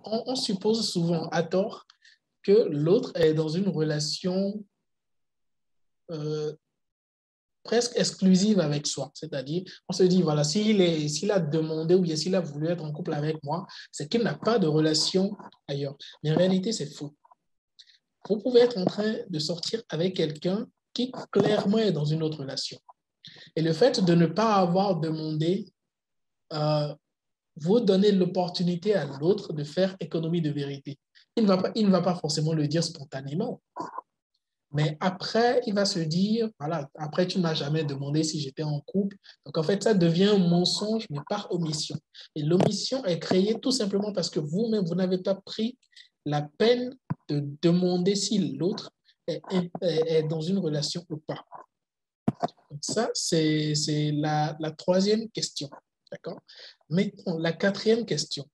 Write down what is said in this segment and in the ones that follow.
on suppose souvent à tort que l'autre est dans une relation presque exclusive avec soi. C'est-à-dire, on se dit, voilà, s'il a demandé ou bien s'il a voulu être en couple avec moi, c'est qu'il n'a pas de relation ailleurs. Mais en réalité, c'est faux. Vous pouvez être en train de sortir avec quelqu'un qui clairement est dans une autre relation. Et le fait de ne pas avoir demandé vous donner l'opportunité à l'autre de faire économie de vérité. Il ne va pas forcément le dire spontanément. Mais après, il va se dire, voilà, après, tu ne m'as jamais demandé si j'étais en couple. Donc, en fait, ça devient un mensonge, mais par omission. Et l'omission est créée tout simplement parce que vous-même, vous n'avez pas pris la peine de demander si l'autre est dans une relation ou pas. Donc, ça, c'est la troisième question. D'accord? Maintenant, la quatrième question.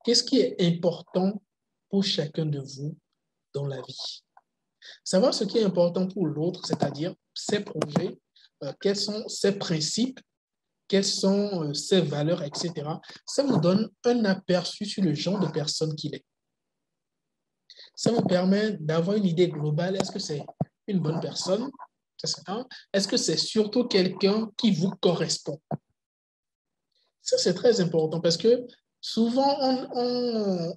Qu'est-ce qui est important pour chacun de vous dans la vie? Savoir ce qui est important pour l'autre, c'est-à-dire ses projets, quels sont ses principes, quelles sont ses valeurs, etc. Ça vous donne un aperçu sur le genre de personne qu'il est. Ça vous permet d'avoir une idée globale. Est-ce que c'est une bonne personne? Est-ce que c'est surtout quelqu'un qui vous correspond? Ça, c'est très important parce que souvent,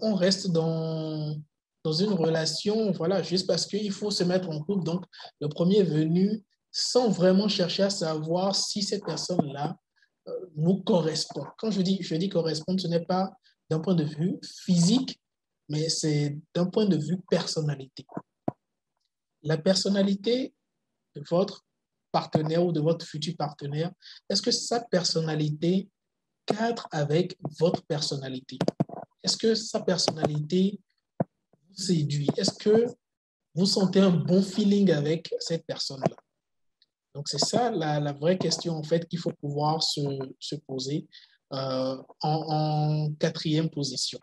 on reste dans une relation, voilà, juste parce qu'il faut se mettre en couple. Donc, le premier venu, sans vraiment chercher à savoir si cette personne-là nous correspond. Quand je dis correspondre, ce n'est pas d'un point de vue physique, mais c'est d'un point de vue personnalité. La personnalité de votre partenaire ou de votre futur partenaire, est-ce que sa personnalité cadre avec votre personnalité? Est-ce que sa personnalité vous séduit? Est-ce que vous sentez un bon feeling avec cette personne-là? Donc, c'est ça la vraie question, en fait, qu'il faut pouvoir se poser en quatrième position.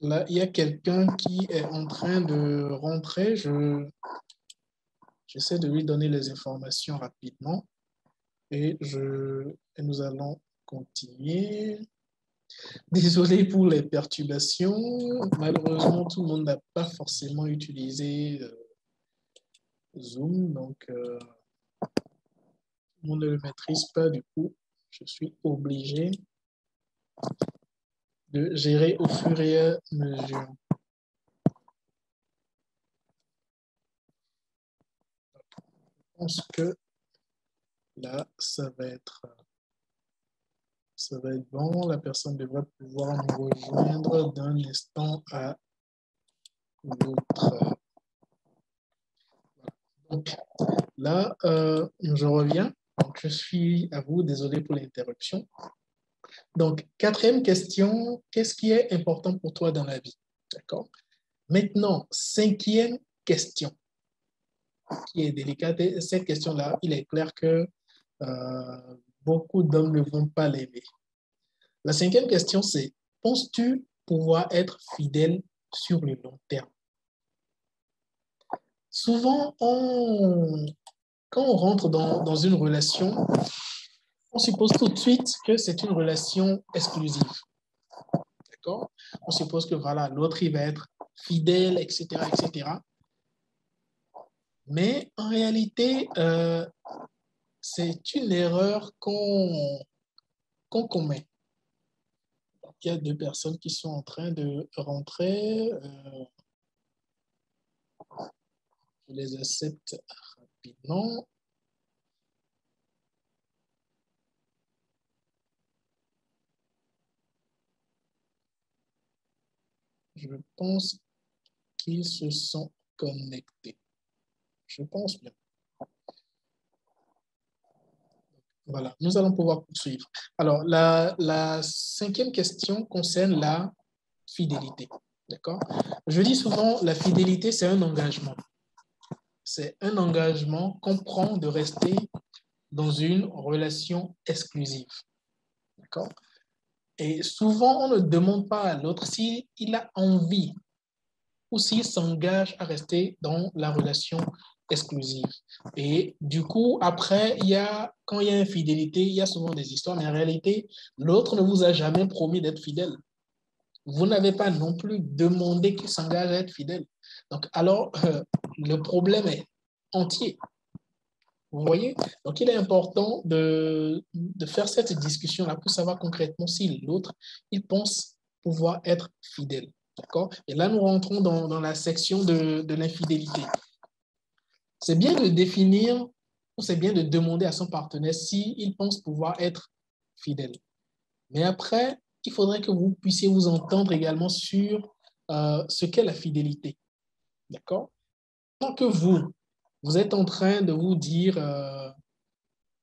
Là, il y a quelqu'un qui est en train de rentrer. J'essaie de lui donner les informations rapidement et nous allons continuer. Désolé pour les perturbations. Malheureusement, tout le monde n'a pas forcément utilisé Zoom, donc tout le monde ne le maîtrise pas. Du coup, je suis obligé de gérer au fur et à mesure. Je pense que là, ça va être bon. La personne devrait pouvoir nous rejoindre d'un instant à l'autre. Donc là, je reviens. Donc, je suis à vous. Désolé pour l'interruption. Donc, quatrième question, qu'est-ce qui est important pour toi dans la vie? D'accord? Maintenant, cinquième question, qui est délicate. Et cette question-là, il est clair que beaucoup d'hommes ne vont pas l'aimer. La cinquième question, c'est, penses-tu pouvoir être fidèle sur le long terme? Souvent, quand on rentre dans une relation, on suppose tout de suite que c'est une relation exclusive. D'accord? On suppose que voilà, l'autre, il va être fidèle, etc., etc. Mais en réalité, c'est une erreur qu'on commet. Donc, il y a deux personnes qui sont en train de rentrer. Je les accepte rapidement. Je pense qu'ils se sont connectés. Je pense bien. Voilà, nous allons pouvoir poursuivre. Alors, la cinquième question concerne la fidélité. D'accord? Je dis souvent, la fidélité, c'est un engagement. C'est un engagement qu'on prend de rester dans une relation exclusive. D'accord? Et souvent, on ne demande pas à l'autre s'il a envie ou s'il s'engage à rester dans la relation exclusive. Et du coup, après, il y a quand il y a infidélité, il y a souvent des histoires, mais en réalité, l'autre ne vous a jamais promis d'être fidèle. Vous n'avez pas non plus demandé qu'il s'engage à être fidèle. Donc, alors, le problème est entier. Vous voyez? Donc, il est important de faire cette discussion-là pour savoir concrètement si l'autre, il pense pouvoir être fidèle. D'accord? Et là, nous rentrons dans la section de l'infidélité. C'est bien de définir ou c'est bien de demander à son partenaire s'il pense pouvoir être fidèle. Mais après, il faudrait que vous puissiez vous entendre également sur ce qu'est la fidélité. D'accord? Tant que vous êtes en train de vous dire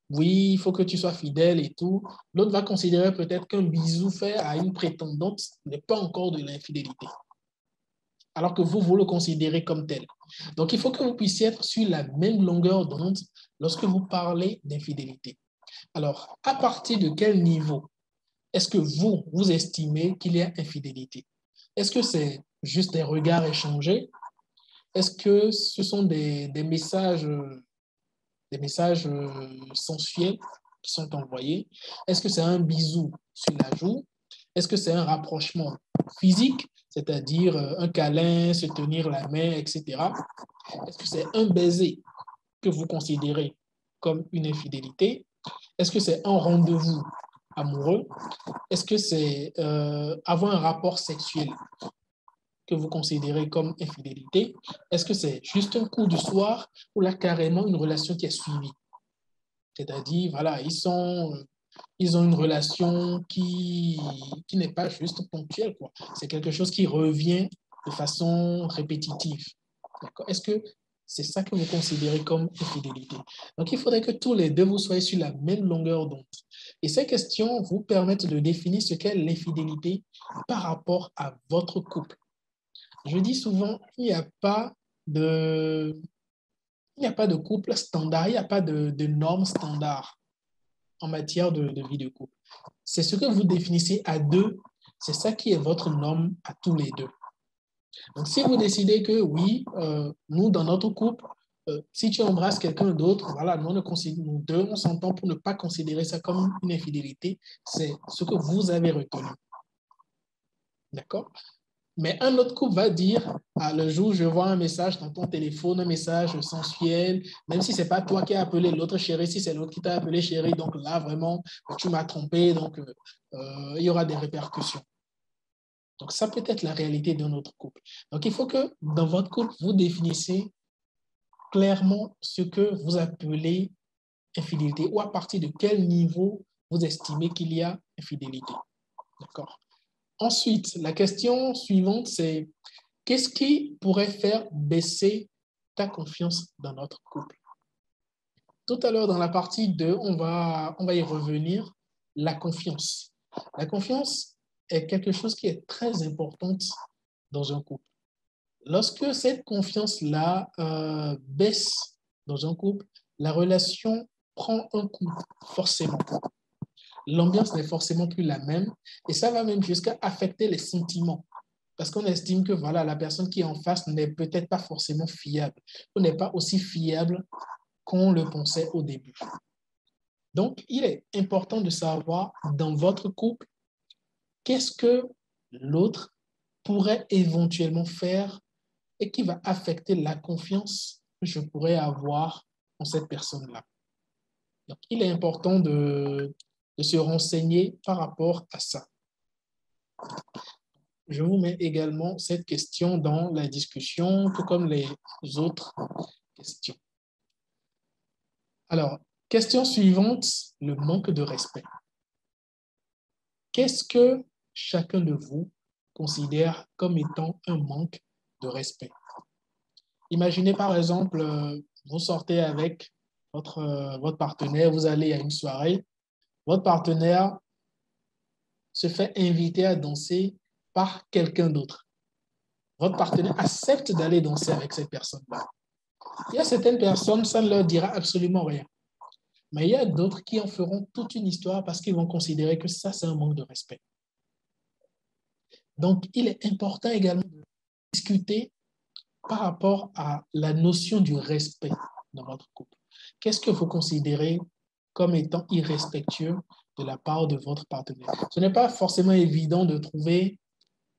oui, il faut que tu sois fidèle et tout, l'autre va considérer peut-être qu'un bisou fait à une prétendante n'est pas encore de l'infidélité, alors que vous le considérez comme tel. Donc, il faut que vous puissiez être sur la même longueur d'onde lorsque vous parlez d'infidélité. Alors, à partir de quel niveau est-ce que vous estimez qu'il y a infidélité? Est-ce que c'est juste des regards échangés? Est-ce que ce sont des messages sensuels qui sont envoyés? Est-ce que c'est un bisou sur la joue? Est-ce que c'est un rapprochement physique, c'est-à-dire un câlin, se tenir la main, etc.? Est-ce que c'est un baiser que vous considérez comme une infidélité? Est-ce que c'est un rendez-vous amoureux? Est-ce que c'est avoir un rapport sexuel que vous considérez comme infidélité? Est-ce que c'est juste un coup du soir ou là carrément une relation qui est suivie? C'est-à-dire, voilà, ils ont une relation qui n'est pas juste ponctuelle, quoi. C'est quelque chose qui revient de façon répétitive. D'accord? Est-ce que c'est ça que vous considérez comme infidélité? Donc, il faudrait que tous les deux vous soyez sur la même longueur d'onde. Et ces questions vous permettent de définir ce qu'est l'infidélité par rapport à votre couple. Je dis souvent, il n'y a pas de couple standard, il n'y a pas de normes standard en matière de vie de couple. C'est ce que vous définissez à deux, c'est ça qui est votre norme à tous les deux. Donc, si vous décidez que oui, nous, dans notre couple, si tu embrasses quelqu'un d'autre, voilà, nous deux, on s'entend pour ne pas considérer ça comme une infidélité. C'est ce que vous avez retenu. D'accord? Mais un autre couple va dire, ah, le jour où je vois un message dans ton téléphone, un message sensuel, même si ce n'est pas toi qui as appelé l'autre chérie, si c'est l'autre qui t'a appelé chérie, donc là, vraiment, tu m'as trompé, donc il y aura des répercussions. Donc, ça peut être la réalité de notre couple. Donc, il faut que dans votre couple, vous définissiez clairement ce que vous appelez infidélité ou à partir de quel niveau vous estimez qu'il y a infidélité. D'accord? Ensuite, la question suivante, c'est qu'est-ce qui pourrait faire baisser ta confiance dans notre couple? Tout à l'heure, dans la partie 2, on va y revenir, la confiance. La confiance est quelque chose qui est très importante dans un couple. Lorsque cette confiance-là baisse dans un couple, la relation prend un coup, forcément. L'ambiance n'est forcément plus la même et ça va même jusqu'à affecter les sentiments. Parce qu'on estime que voilà, la personne qui est en face n'est peut-être pas forcément fiable ou n'est pas aussi fiable qu'on le pensait au début. Donc, il est important de savoir dans votre couple, qu'est-ce que l'autre pourrait éventuellement faire et qui va affecter la confiance que je pourrais avoir en cette personne-là. Donc, il est important de se renseigner par rapport à ça. Je vous mets également cette question dans la discussion, tout comme les autres questions. Alors, question suivante, le manque de respect. Qu'est-ce que chacun de vous considère comme étant un manque de respect? Imaginez par exemple, vous sortez avec votre partenaire, vous allez à une soirée, votre partenaire se fait inviter à danser par quelqu'un d'autre. Votre partenaire accepte d'aller danser avec cette personne-là. Il y a certaines personnes, ça ne leur dira absolument rien. Mais il y a d'autres qui en feront toute une histoire parce qu'ils vont considérer que ça, c'est un manque de respect. Donc, il est important également de discuter par rapport à la notion du respect dans votre couple. Qu'est-ce que vous considérez comme étant irrespectueux de la part de votre partenaire. Ce n'est pas forcément évident de trouver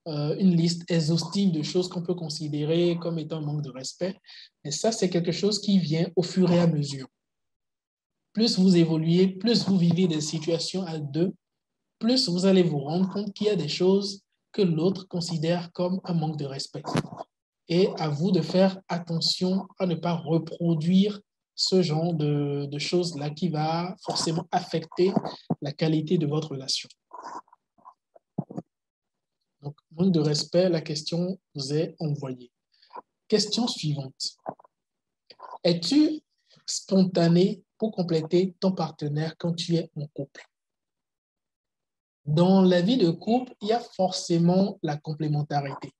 une liste exhaustive de choses qu'on peut considérer comme étant un manque de respect, mais ça, c'est quelque chose qui vient au fur et à mesure. Plus vous évoluez, plus vous vivez des situations à deux, plus vous allez vous rendre compte qu'il y a des choses que l'autre considère comme un manque de respect. Et à vous de faire attention à ne pas reproduire ce genre de choses-là qui va forcément affecter la qualité de votre relation. Donc, manque de respect, la question vous est envoyée. Question suivante. Es-tu spontané pour compléter ton partenaire quand tu es en couple? Dans la vie de couple, il y a forcément la complémentarité.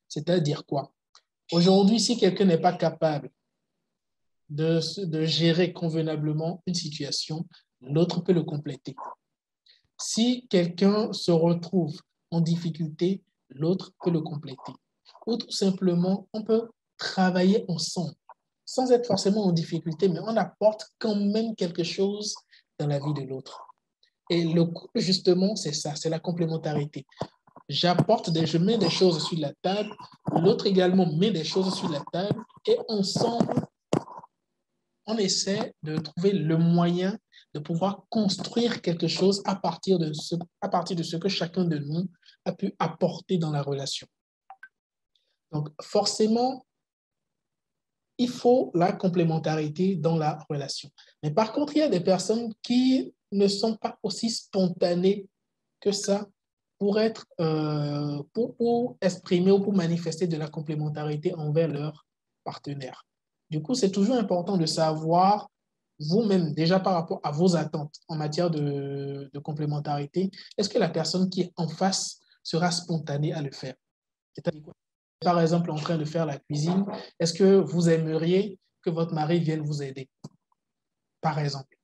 C'est-à-dire quoi? Aujourd'hui, si quelqu'un n'est pas capable de gérer convenablement une situation, l'autre peut le compléter. Si quelqu'un se retrouve en difficulté, l'autre peut le compléter. Ou tout simplement, on peut travailler ensemble, sans être forcément en difficulté, mais on apporte quand même quelque chose dans la vie de l'autre. Et le couple, justement, c'est ça, c'est la complémentarité. Je mets des choses sur la table, l'autre également met des choses sur la table, et ensemble, on essaie de trouver le moyen de pouvoir construire quelque chose à partir de ce que chacun de nous a pu apporter dans la relation. Donc, forcément, il faut la complémentarité dans la relation. Mais par contre, il y a des personnes qui ne sont pas aussi spontanées que ça pour exprimer ou pour manifester de la complémentarité envers leur partenaire. Du coup, c'est toujours important de savoir vous-même, déjà par rapport à vos attentes en matière de complémentarité, est-ce que la personne qui est en face sera spontanée à le faire? C'est-à-dire quoi? Par exemple, en train de faire la cuisine, est-ce que vous aimeriez que votre mari vienne vous aider? Par exemple,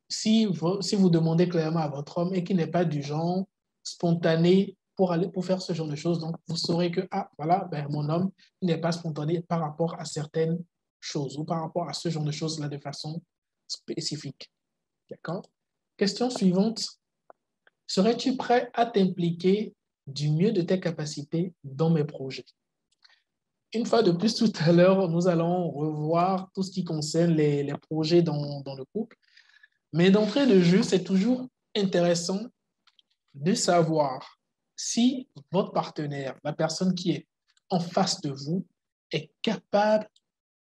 si vous demandez clairement à votre homme et qu'il n'est pas du genre spontané pour faire ce genre de choses, donc vous saurez que, ah, voilà, ben, mon homme, il n'est pas spontané par rapport à certaines choses ou par rapport à ce genre de choses-là de façon spécifique. D'accord? Question suivante. Serais-tu prêt à t'impliquer du mieux de tes capacités dans mes projets? Une fois de plus, tout à l'heure, nous allons revoir tout ce qui concerne les projets dans le couple. Mais d'entrée de jeu, c'est toujours intéressant de savoir si votre partenaire, la personne qui est en face de vous, est capable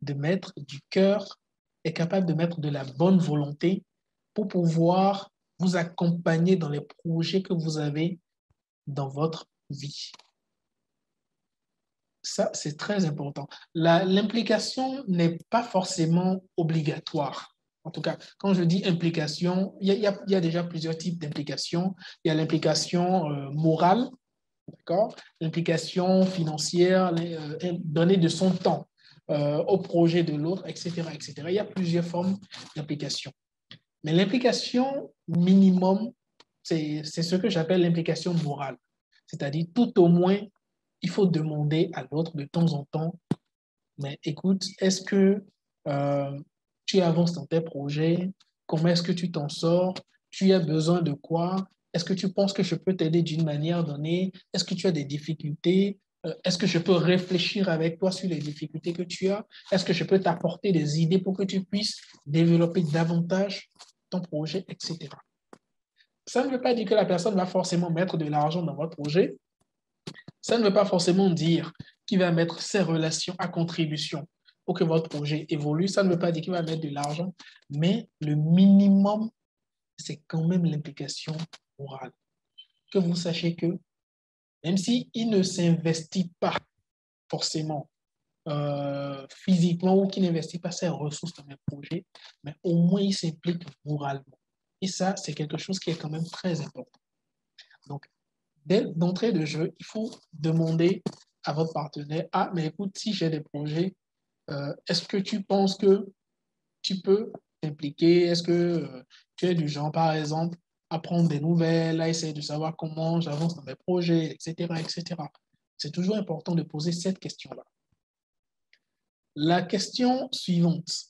de mettre du cœur, est capable de mettre de la bonne volonté pour pouvoir vous accompagner dans les projets que vous avez dans votre vie. Ça, c'est très important. L'implication n'est pas forcément obligatoire. En tout cas, quand je dis implication, il y a déjà plusieurs types d'implication. Il y a l'implication morale, d'accord? L'implication financière, donner de son temps au projet de l'autre, etc., etc. Il y a plusieurs formes d'implication. Mais l'implication minimum, c'est ce que j'appelle l'implication morale. C'est-à-dire, tout au moins, il faut demander à l'autre de temps en temps, mais écoute, est-ce que tu avances dans tes projets? Comment est-ce que tu t'en sors? Tu as besoin de quoi? Est-ce que tu penses que je peux t'aider d'une manière donnée? Est-ce que tu as des difficultés? Est-ce que je peux réfléchir avec toi sur les difficultés que tu as? Est-ce que je peux t'apporter des idées pour que tu puisses développer davantage ton projet, etc. Ça ne veut pas dire que la personne va forcément mettre de l'argent dans votre projet. Ça ne veut pas forcément dire qu'il va mettre ses relations à contribution pour que votre projet évolue. Ça ne veut pas dire qu'il va mettre de l'argent, mais le minimum, c'est quand même l'implication morale. Que vous sachiez que même s'il ne s'investit pas forcément physiquement ou qu'il n'investit pas ses ressources dans mes projets, mais au moins il s'implique moralement. Et ça, c'est quelque chose qui est quand même très important. Donc, d'entrée de jeu, il faut demander à votre partenaire, ah, mais écoute, si j'ai des projets, est-ce que tu penses que tu peux t'impliquer? Est-ce que tu es du genre, par exemple, à prendre des nouvelles, à essayer de savoir comment j'avance dans mes projets, etc., etc. C'est toujours important de poser cette question-là. La question suivante,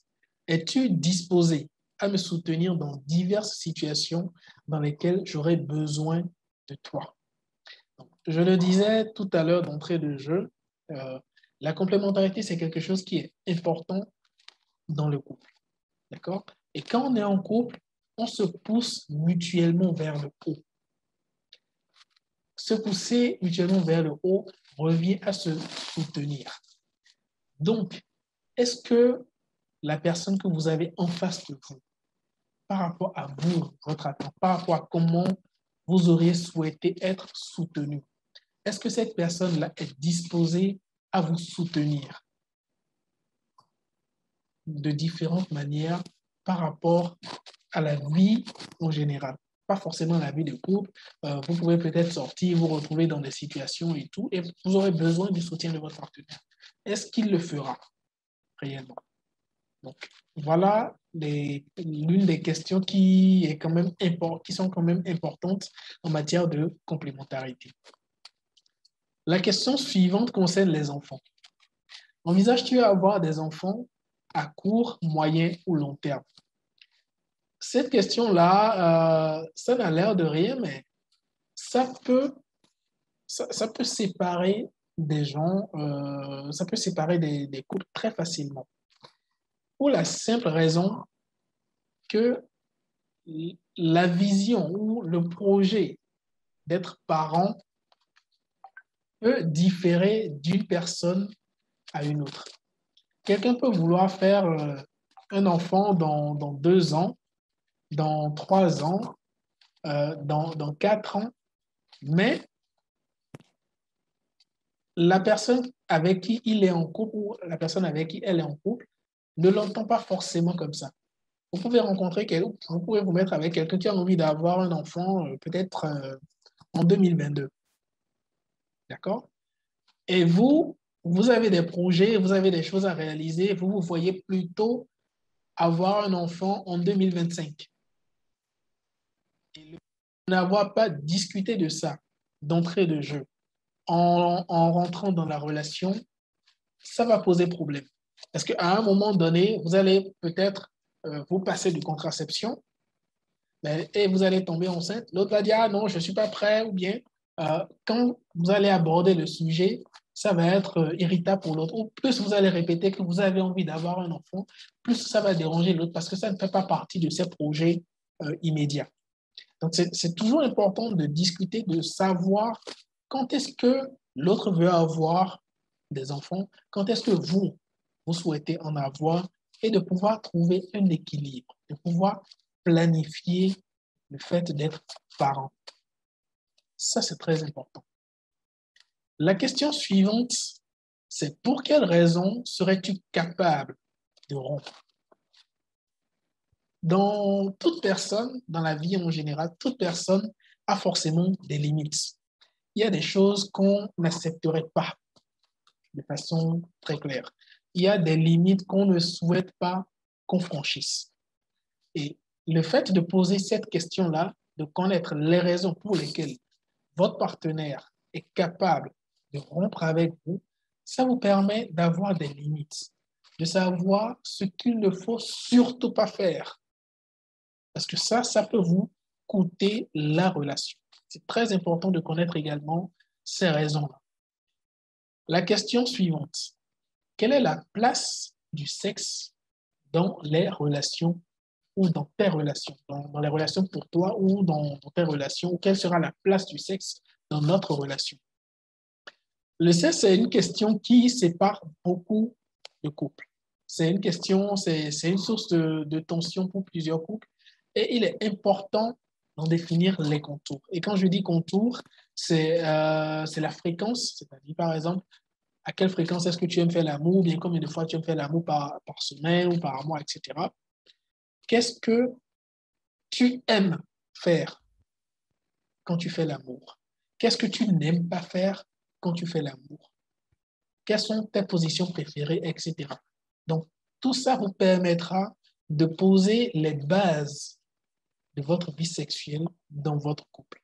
es-tu disposé à me soutenir dans diverses situations dans lesquelles j'aurai besoin de toi. Donc, je le disais tout à l'heure d'entrée de jeu, la complémentarité, c'est quelque chose qui est important dans le couple. D'accord? Et quand on est en couple, on se pousse mutuellement vers le haut. Se pousser mutuellement vers le haut revient à se soutenir. Donc, est-ce que la personne que vous avez en face de vous, par rapport à vous, votre attente, par rapport à comment vous auriez souhaité être soutenu, est-ce que cette personne-là est disposée à vous soutenir de différentes manières par rapport à la vie en général? Pas forcément la vie de couple. Vous pouvez peut-être sortir, vous retrouver dans des situations et tout, et vous aurez besoin du soutien de votre partenaire. Est-ce qu'il le fera réellement? Donc, voilà l'une des questions qui sont quand même importantes en matière de complémentarité. La question suivante concerne les enfants. Envisages-tu avoir des enfants à court, moyen ou long terme? Cette question-là, ça n'a l'air de rien, mais ça peut séparer des gens, ça peut séparer des couples très facilement. Pour la simple raison que la vision ou le projet d'être parent peut différer d'une personne à une autre. Quelqu'un peut vouloir faire un enfant dans 2 ans, dans 3 ans, dans 4 ans, mais la personne avec qui il est en couple ou la personne avec qui elle est en couple ne l'entend pas forcément comme ça. Vous pouvez rencontrer quelqu'un, vous pouvez vous mettre avec quelqu'un qui a envie d'avoir un enfant peut-être en 2022. D'accord? Et vous avez des projets, vous avez des choses à réaliser, vous voyez plutôt avoir un enfant en 2025. Et n'avoir pas discuté de ça d'entrée de jeu en rentrant dans la relation, ça va poser problème. Parce qu'à un moment donné, vous allez peut-être vous passer de contraception et vous allez tomber enceinte. L'autre va dire, ah non, je ne suis pas prêt, ou bien quand vous allez aborder le sujet, ça va être irritable pour l'autre. Ou plus vous allez répéter que vous avez envie d'avoir un enfant, plus ça va déranger l'autre parce que ça ne fait pas partie de ses projets immédiats. Donc, c'est toujours important de discuter, de savoir quand est-ce que l'autre veut avoir des enfants, quand est-ce que vous souhaitez en avoir et de pouvoir trouver un équilibre, de pouvoir planifier le fait d'être parent. Ça, c'est très important. La question suivante, c'est pour quelles raisons serais-tu capable de rompre? Dans toute personne, dans la vie en général, toute personne a forcément des limites. Il y a des choses qu'on n'accepterait pas de façon très claire. Il y a des limites qu'on ne souhaite pas qu'on franchisse. Et le fait de poser cette question-là, de connaître les raisons pour lesquelles votre partenaire est capable de rompre avec vous, ça vous permet d'avoir des limites, de savoir ce qu'il ne faut surtout pas faire. Parce que ça peut vous coûter la relation. C'est très important de connaître également ces raisons-là. La question suivante. Quelle est la place du sexe dans les relations ou dans tes relations, dans les relations pour toi ou dans tes relations, ou quelle sera la place du sexe dans notre relation? Le sexe, c'est une question qui sépare beaucoup de couples. C'est une question, c'est une source de tension pour plusieurs couples et il est important d'en définir les contours. Et quand je dis contours, c'est la fréquence, c'est-à-dire par exemple, à quelle fréquence est-ce que tu aimes faire l'amour, ou bien combien de fois tu aimes faire l'amour par semaine ou par mois, etc. Qu'est-ce que tu aimes faire quand tu fais l'amour? Qu'est-ce que tu n'aimes pas faire quand tu fais l'amour? Quelles sont tes positions préférées, etc. Donc, tout ça vous permettra de poser les bases de votre vie sexuelle dans votre couple.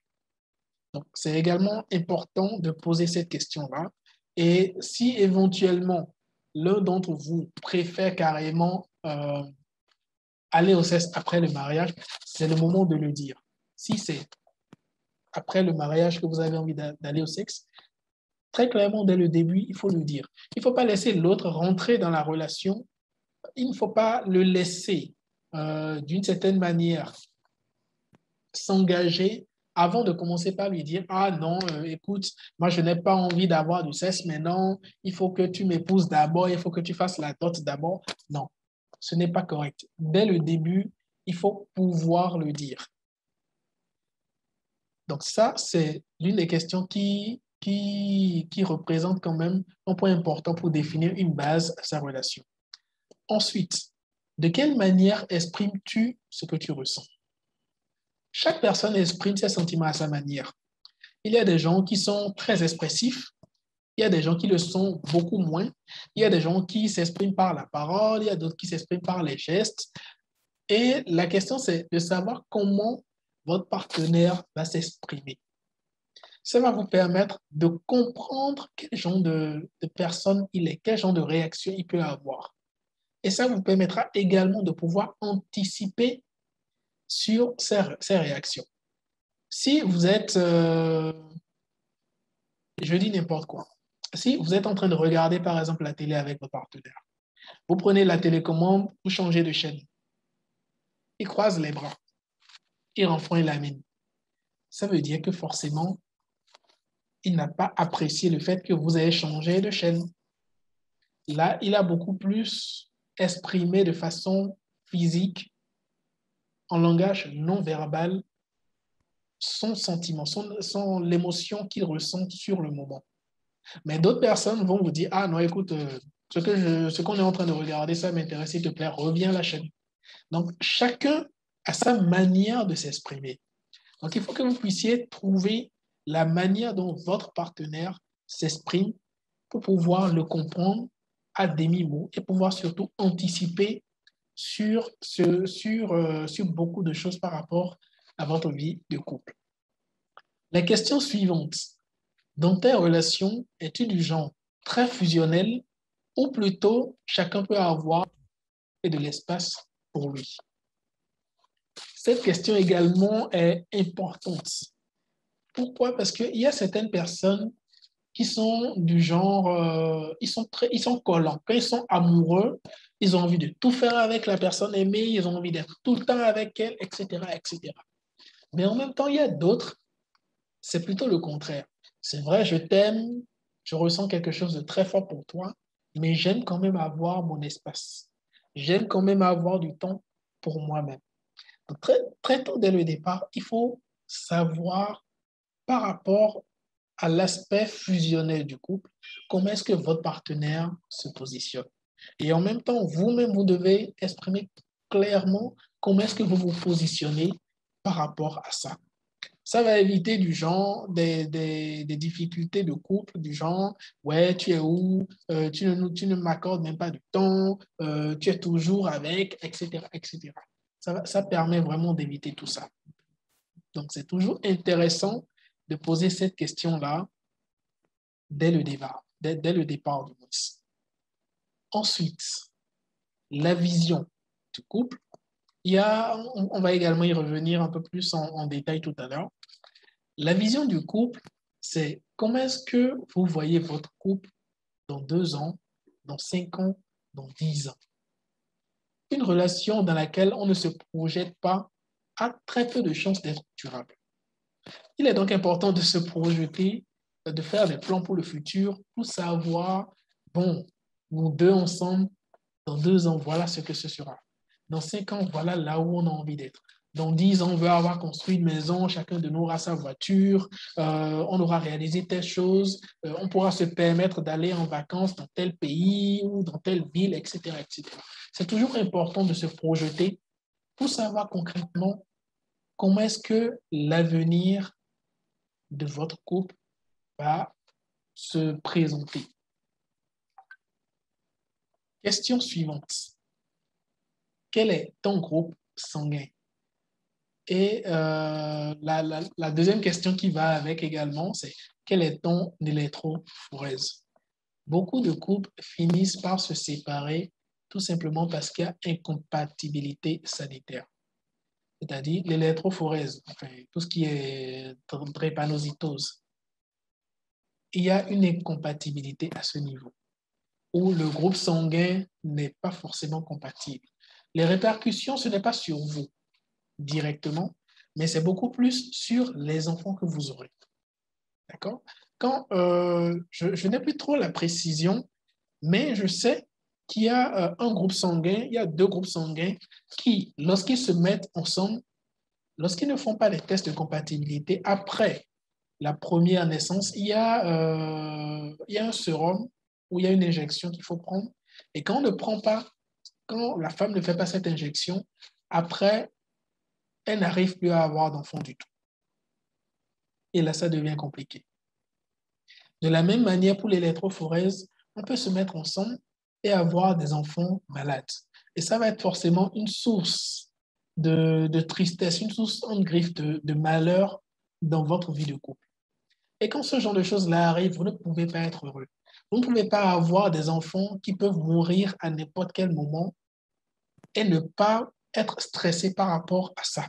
Donc, c'est également important de poser cette question-là. Et si éventuellement l'un d'entre vous préfère carrément aller au sexe après le mariage, c'est le moment de le dire. Si c'est après le mariage que vous avez envie d'aller au sexe, très clairement, dès le début, il faut le dire. Il ne faut pas laisser l'autre rentrer dans la relation. Il ne faut pas le laisser, d'une certaine manière, s'engager avant de commencer par lui dire, ah non, écoute, moi je n'ai pas envie d'avoir du sexe maintenant, il faut que tu m'épouses d'abord, il faut que tu fasses la dot d'abord. Non, ce n'est pas correct. Dès le début, il faut pouvoir le dire. Donc ça, c'est l'une des questions qui représente quand même un point important pour définir une base à sa relation. Ensuite, de quelle manière exprimes-tu ce que tu ressens? Chaque personne exprime ses sentiments à sa manière. Il y a des gens qui sont très expressifs, il y a des gens qui le sont beaucoup moins, il y a des gens qui s'expriment par la parole, il y a d'autres qui s'expriment par les gestes. Et la question, c'est de savoir comment votre partenaire va s'exprimer. Ça va vous permettre de comprendre quel genre de personne il est, quel genre de réaction il peut avoir. Et ça vous permettra également de pouvoir anticiper sur ses réactions. Si vous êtes, je dis n'importe quoi, si vous êtes en train de regarder par exemple la télé avec votre partenaire, vous prenez la télécommande, vous changez de chaîne, il croise les bras, il renfrogne la mine. Ça veut dire que forcément, il n'a pas apprécié le fait que vous ayez changé de chaîne. Là, il a beaucoup plus exprimé de façon physique, en langage non verbal, son sentiment, l'émotion qu'il ressent sur le moment. Mais d'autres personnes vont vous dire, ah non, écoute, ce qu'on est en train de regarder, ça m'intéresse, s'il te plaît, reviens à la chaîne. Donc, chacun a sa manière de s'exprimer. Donc, il faut que vous puissiez trouver la manière dont votre partenaire s'exprime pour pouvoir le comprendre à demi-mot et pouvoir surtout anticiper sur beaucoup de choses par rapport à votre vie de couple. La question suivante. Dans tes relations, es-tu du genre très fusionnel ou plutôt chacun peut avoir de l'espace pour lui? Cette question également est importante. Pourquoi? Parce qu'il y a certaines personnes qui sont du genre, ils sont collants. Quand ils sont amoureux, ils ont envie de tout faire avec la personne aimée, ils ont envie d'être tout le temps avec elle, etc., etc. Mais en même temps, il y a d'autres, c'est plutôt le contraire. C'est vrai, je t'aime, je ressens quelque chose de très fort pour toi, mais j'aime quand même avoir mon espace. J'aime quand même avoir du temps pour moi-même. Donc, très tôt dès le départ, il faut savoir par rapport à l'aspect fusionnel du couple, comment est-ce que votre partenaire se positionne. Et en même temps, vous-même, vous devez exprimer clairement comment est-ce que vous vous positionnez par rapport à ça. Ça va éviter du genre des difficultés de couple, du genre, ouais, tu es où, tu ne m'accordes même pas du temps, tu es toujours avec, etc., etc. Ça permet vraiment d'éviter tout ça. Donc, c'est toujours intéressant de poser cette question-là dès le départ, dès le départ du moins. Ensuite, la vision du couple. On va également y revenir un peu plus en détail tout à l'heure. La vision du couple, c'est comment est-ce que vous voyez votre couple dans 2 ans, dans 5 ans, dans 10 ans. Une relation dans laquelle on ne se projette pas a très peu de chances d'être durable. Il est donc important de se projeter, de faire des plans pour le futur, pour savoir, bon, nous deux ensemble, dans 2 ans, voilà ce que ce sera. Dans 5 ans, voilà là où on a envie d'être. Dans 10 ans, on veut avoir construit une maison, chacun de nous aura sa voiture, on aura réalisé telle chose, on pourra se permettre d'aller en vacances dans tel pays ou dans telle ville, etc., etc. C'est toujours important de se projeter pour savoir concrètement comment est-ce que l'avenir de votre couple va se présenter. Question suivante. Quel est ton groupe sanguin? Et la deuxième question qui va avec également, c'est quel est ton électrophorèse? Beaucoup de couples finissent par se séparer Tout simplement parce qu'il y a incompatibilité sanitaire. C'est-à-dire l'électrophorèse, enfin, tout ce qui est drépanocytose. Il y a une incompatibilité à ce niveau, où le groupe sanguin n'est pas forcément compatible. Les répercussions, ce n'est pas sur vous directement, mais c'est beaucoup plus sur les enfants que vous aurez. D'accord? Quand je n'ai plus trop la précision, mais je sais qu'il y a un groupe sanguin, il y a deux groupes sanguins qui, lorsqu'ils se mettent ensemble, lorsqu'ils ne font pas les tests de compatibilité, après la première naissance, il y a un sérum ou il y a une injection qu'il faut prendre. Et quand on ne prend pas, quand la femme ne fait pas cette injection, après, elle n'arrive plus à avoir d'enfant du tout. Et là, ça devient compliqué. De la même manière, pour l'électrophorèse, on peut se mettre ensemble et avoir des enfants malades. Et ça va être forcément une source de tristesse, une source en griffe de malheur dans votre vie de couple. Et quand ce genre de choses-là arrive, vous ne pouvez pas être heureux. Vous ne pouvez pas avoir des enfants qui peuvent mourir à n'importe quel moment et ne pas être stressé par rapport à ça.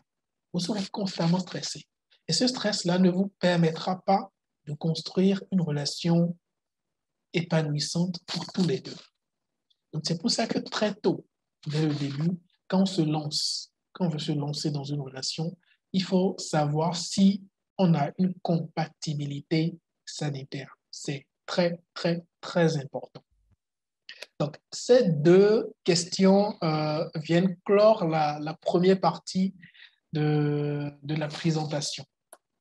Vous serez constamment stressé. Et ce stress-là ne vous permettra pas de construire une relation épanouissante pour tous les deux. Donc, c'est pour ça que très tôt, dès le début, quand on se lance, quand on veut se lancer dans une relation, il faut savoir si on a une compatibilité sanitaire. C'est très, très, très important. Donc, ces deux questions viennent clore la première partie de la présentation.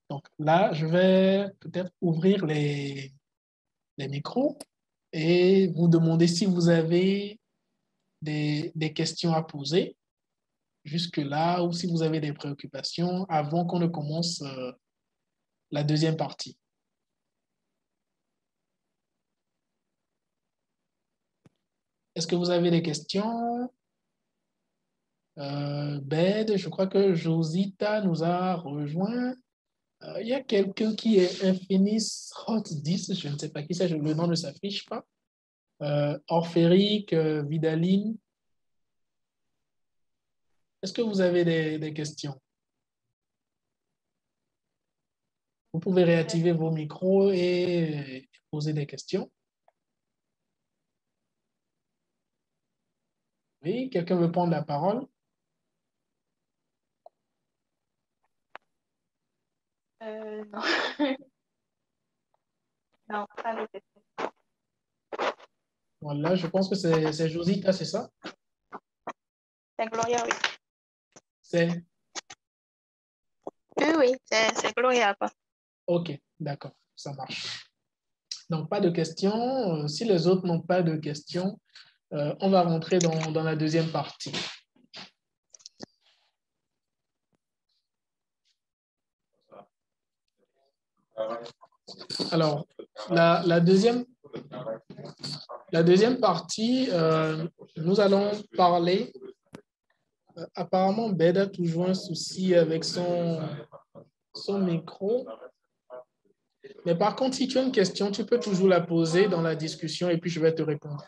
Donc là, je vais peut-être ouvrir les micros et vous demander si vous avez des questions à poser jusque-là ou si vous avez des préoccupations avant qu'on ne commence la deuxième partie. Est-ce que vous avez des questions? Bed, je crois que Josita nous a rejoint. Il y a quelqu'un qui est Infinis Hot 10, je ne sais pas qui c'est, le nom ne s'affiche pas. Orphérique, Vidaline. Est-ce que vous avez des questions? Vous pouvez réactiver vos micros et poser des questions. Oui, quelqu'un veut prendre la parole? Non. Non, pas de question. Voilà, je pense que c'est Josita, c'est ça? C'est Gloria, oui. C'est? Oui, c'est Gloria, quoi. OK, d'accord, ça marche. Donc, pas de questions. Si les autres n'ont pas de questions, on va rentrer dans la deuxième partie. Alors, la deuxième partie, nous allons parler. Apparemment, Bed a toujours un souci avec son micro. Mais par contre, si tu as une question, tu peux toujours la poser dans la discussion et puis je vais te répondre.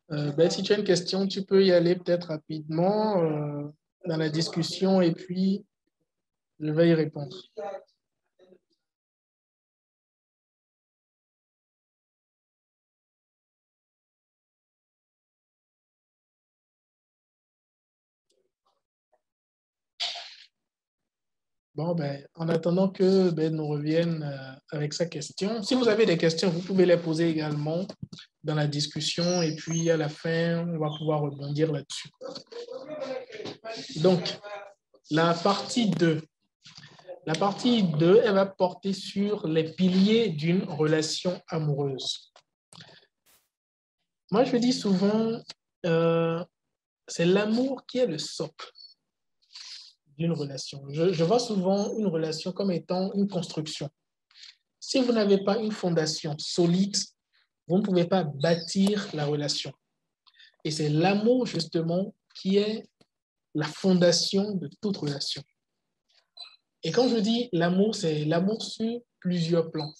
Ben, si tu as une question, tu peux y aller peut-être rapidement dans la discussion et puis je vais y répondre. Bon, ben, en attendant que Ben nous revienne avec sa question, si vous avez des questions, vous pouvez les poser également dans la discussion et puis à la fin, on va pouvoir rebondir là-dessus. Donc, la partie 2. La partie 2, elle va porter sur les piliers d'une relation amoureuse. Moi, je dis souvent, c'est l'amour qui est le socle d'une relation. Je vois souvent une relation comme étant une construction. Si vous n'avez pas une fondation solide, vous ne pouvez pas bâtir la relation. Et c'est l'amour, justement, qui est la fondation de toute relation. Et quand je dis l'amour, c'est l'amour sur plusieurs plans.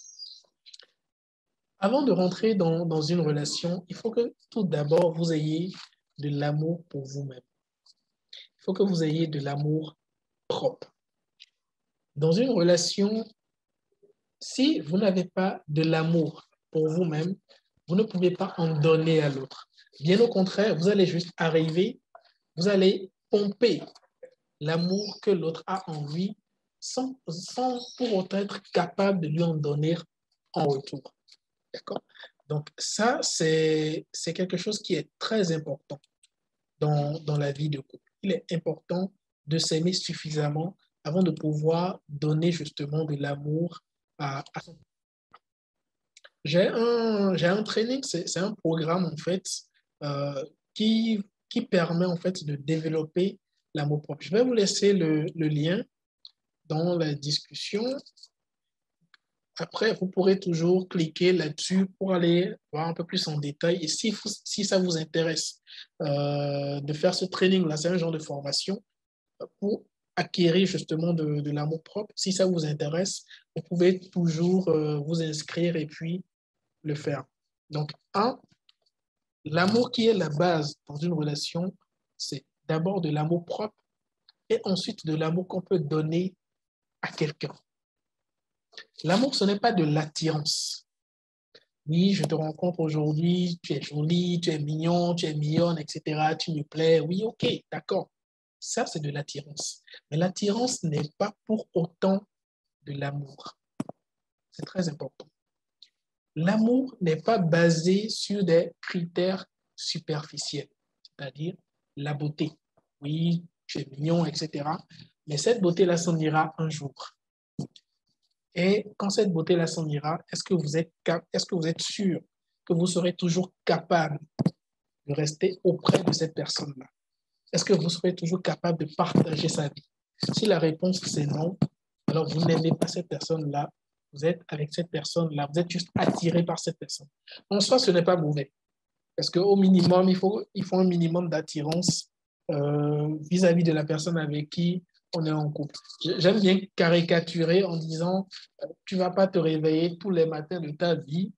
Avant de rentrer dans une relation, il faut que tout d'abord, vous ayez de l'amour pour vous-même. Il faut que vous ayez de l'amour propre. Dans une relation, si vous n'avez pas de l'amour pour vous-même, vous ne pouvez pas en donner à l'autre. Bien au contraire, vous allez juste arriver, vous allez pomper l'amour que l'autre a en lui sans pour autant être capable de lui en donner en retour. D'accord? Donc, ça, c'est quelque chose qui est très important dans la vie de couple. Il est important de s'aimer suffisamment avant de pouvoir donner justement de l'amour à son. J'ai un training, c'est un programme en fait euh, qui permet en fait de développer l'amour propre. Je vais vous laisser le lien dans la discussion. Après, vous pourrez toujours cliquer là-dessus pour aller voir un peu plus en détail. Et si ça vous intéresse de faire ce training-là, c'est un genre de formation pour acquérir justement de l'amour propre. Si ça vous intéresse, vous pouvez toujours vous inscrire et puis le faire. Donc, l'amour qui est la base dans une relation, c'est d'abord de l'amour propre et ensuite de l'amour qu'on peut donner à quelqu'un. L'amour, ce n'est pas de l'attirance. Oui, je te rencontre aujourd'hui, tu es jolie, tu es mignon, tu es mignonne, etc. Tu me plais. Oui, ok, d'accord. Ça, c'est de l'attirance. Mais l'attirance n'est pas pour autant de l'amour. C'est très important. L'amour n'est pas basé sur des critères superficiels, c'est-à-dire la beauté. Oui, tu es mignon, etc. Mais cette beauté-là s'en ira un jour. Et quand cette beauté-là s'en ira, est-ce que vous êtes sûr que vous serez toujours capable de rester auprès de cette personne-là? Est-ce que vous serez toujours capable de partager sa vie? Si la réponse c'est non, alors vous n'aimez pas cette personne-là, vous êtes avec cette personne-là, vous êtes juste attiré par cette personne. En soi, ce n'est pas mauvais, parce qu'au minimum, il faut un minimum d'attirance vis-à-vis de la personne avec qui on est en couple. J'aime bien caricaturer en disant, tu ne vas pas te réveiller tous les matins de ta vie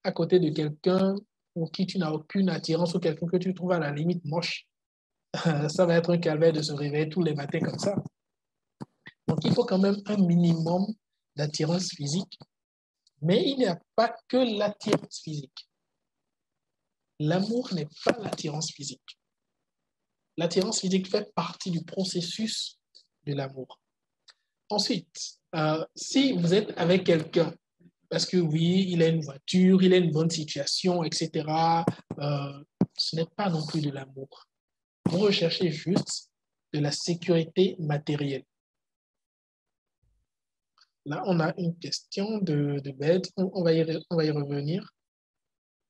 à côté de quelqu'un pour qui tu n'as aucune attirance ou quelqu'un que tu trouves à la limite moche. Ça va être un calvaire de se réveiller tous les matins comme ça. Donc, il faut quand même un minimum d'attirance physique, mais il n'y a pas que l'attirance physique. L'amour n'est pas l'attirance physique. L'attirance physique fait partie du processus de l'amour. Ensuite, si vous êtes avec quelqu'un, parce que oui, il a une voiture, il a une bonne situation, etc., ce n'est pas non plus de l'amour. Vous recherchez juste de la sécurité matérielle. Là, on a une question de bête. On va y revenir.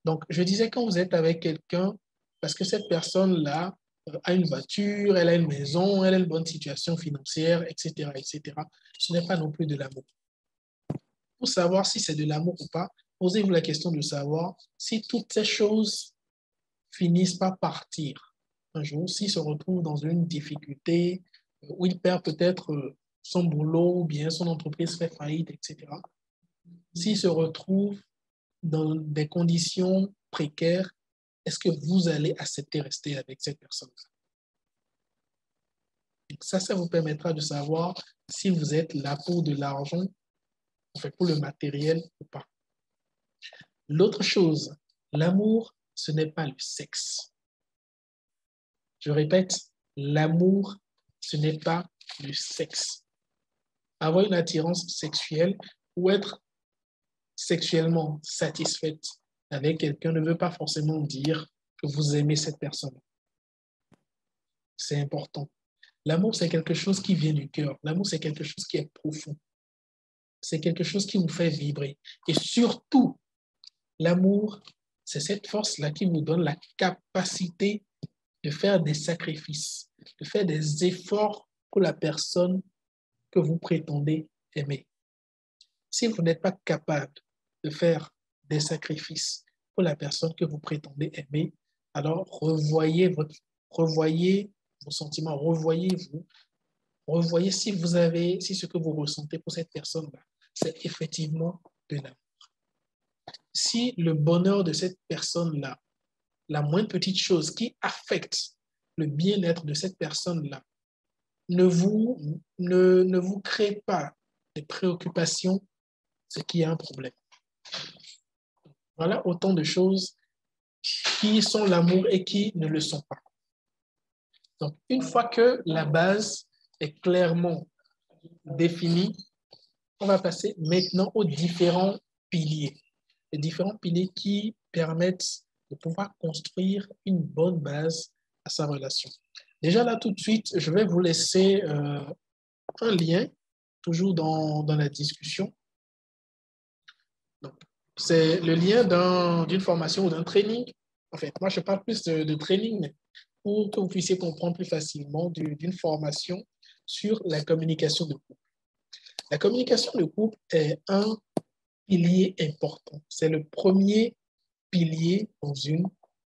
Donc, je disais quand vous êtes avec quelqu'un, parce que cette personne-là a une voiture, elle a une maison, elle a une bonne situation financière, etc., etc. Ce n'est pas non plus de l'amour. Pour savoir si c'est de l'amour ou pas, posez-vous la question de savoir si toutes ces choses finissent par partir. Un jour, s'il se retrouve dans une difficulté, où il perd peut-être son boulot ou bien son entreprise fait faillite, etc. S'il se retrouve dans des conditions précaires, est-ce que vous allez accepter de rester avec cette personne? Ça vous permettra de savoir si vous êtes là pour de l'argent, enfin pour le matériel ou pas. L'autre chose, l'amour, ce n'est pas le sexe. Je répète, l'amour, ce n'est pas le sexe. Avoir une attirance sexuelle ou être sexuellement satisfaite avec quelqu'un ne veut pas forcément dire que vous aimez cette personne. C'est important. L'amour, c'est quelque chose qui vient du cœur. L'amour, c'est quelque chose qui est profond. C'est quelque chose qui vous fait vibrer. Et surtout, l'amour, c'est cette force-là qui vous donne la capacité de faire des sacrifices, de faire des efforts pour la personne que vous prétendez aimer. Si vous n'êtes pas capable de faire des sacrifices pour la personne que vous prétendez aimer, alors revoyez vos sentiments, revoyez-vous, revoyez si ce que vous ressentez pour cette personne-là, c'est effectivement de l'amour. si le bonheur de cette personne-là, la moindre petite chose qui affecte le bien-être de cette personne-là, ne vous crée pas de préoccupations, c'est qu'il y a un problème. Voilà autant de choses qui sont l'amour et qui ne le sont pas. Donc, une fois que la base est clairement définie, on va passer maintenant aux différents piliers. Les différents piliers qui permettent de pouvoir construire une bonne base à sa relation. Déjà là, tout de suite, je vais vous laisser un lien, toujours dans la discussion. Donc, c'est le lien d'une formation ou d'un training. En fait, moi, je parle plus de training, mais pour que vous puissiez comprendre plus facilement d'une formation sur la communication de couple. La communication de couple est un pilier important. C'est le premier pilier dans une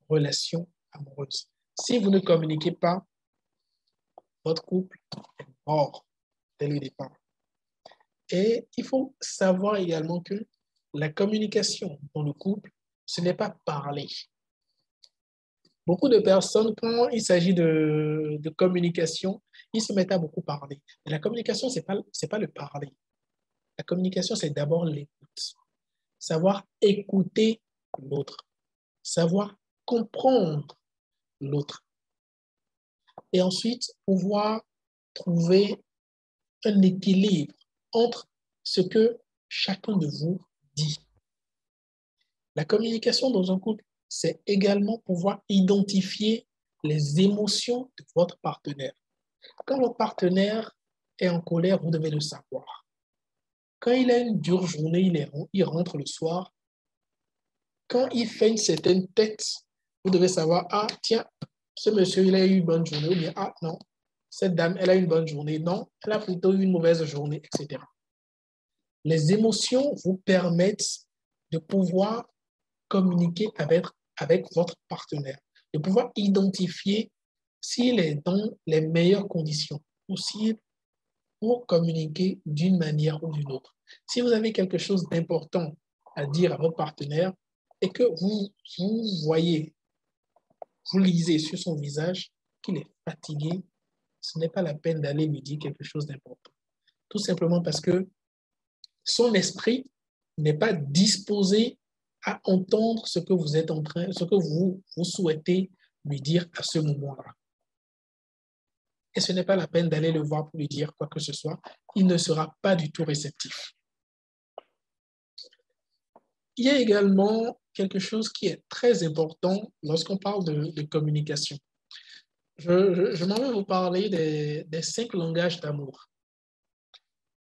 relation amoureuse. Si vous ne communiquez pas, votre couple est mort dès le départ. Et il faut savoir également que la communication dans le couple, ce n'est pas parler. Beaucoup de personnes, quand il s'agit de communication, ils se mettent à beaucoup parler. Mais la communication, ce n'est pas le parler. La communication, c'est d'abord l'écoute. Savoir écouter l'autre. Savoir comprendre l'autre. Et ensuite, pouvoir trouver un équilibre entre ce que chacun de vous dit. La communication dans un couple, c'est également pouvoir identifier les émotions de votre partenaire. Quand votre partenaire est en colère, vous devez le savoir. Quand il a une dure journée, il rentre le soir. Quand il fait une certaine tête, vous devez savoir, ah tiens, ce monsieur, il a eu une bonne journée, ou bien, ah non, cette dame, elle a eu une bonne journée. Non, elle a plutôt eu une mauvaise journée, etc. Les émotions vous permettent de pouvoir communiquer avec votre partenaire, de pouvoir identifier s'il est dans les meilleures conditions ou s'il pour communiquer d'une manière ou d'une autre. Si vous avez quelque chose d'important à dire à votre partenaire et que vous voyez, vous lisez sur son visage qu'il est fatigué, ce n'est pas la peine d'aller lui dire quelque chose d'important. Tout simplement parce que son esprit n'est pas disposé à entendre ce que vous êtes en train, ce que vous souhaitez lui dire à ce moment-là. Et ce n'est pas la peine d'aller le voir pour lui dire quoi que ce soit. Il ne sera pas du tout réceptif. Il y a également quelque chose qui est très important lorsqu'on parle de communication. Je m'en vais vous parler des 5 langages d'amour.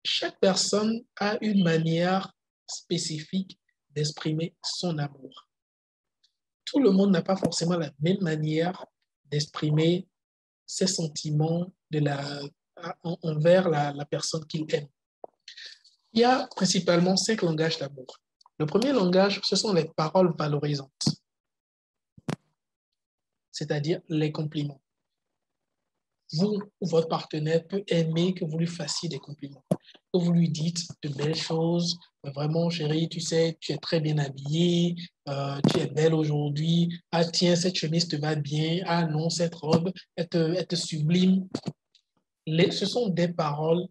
Chaque personne a une manière spécifique d'exprimer son amour. Tout le monde n'a pas forcément la même manière d'exprimer ses sentiments envers la personne qu'il aime. Il y a principalement 5 langages d'amour. Le premier langage, ce sont les paroles valorisantes, c'est-à-dire les compliments. Vous ou votre partenaire peut aimer que vous lui fassiez des compliments, que vous lui dites de belles choses. Vraiment, chérie, tu sais, tu es très bien habillée, tu es belle aujourd'hui. Ah tiens, cette chemise te va bien. Ah non, cette robe, elle te sublime. Ce sont des paroles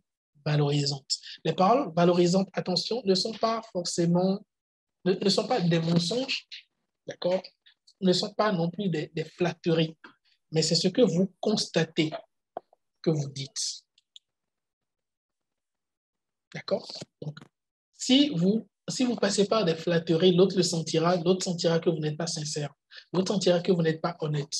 valorisantes. Les paroles valorisantes, attention, ne sont pas forcément, ne sont pas des mensonges, d'accord? Ne sont pas non plus des flatteries, mais c'est ce que vous constatez que vous dites. D'accord? Donc, si vous passez par des flatteries, l'autre sentira que vous n'êtes pas sincère, l'autre sentira que vous n'êtes pas honnête.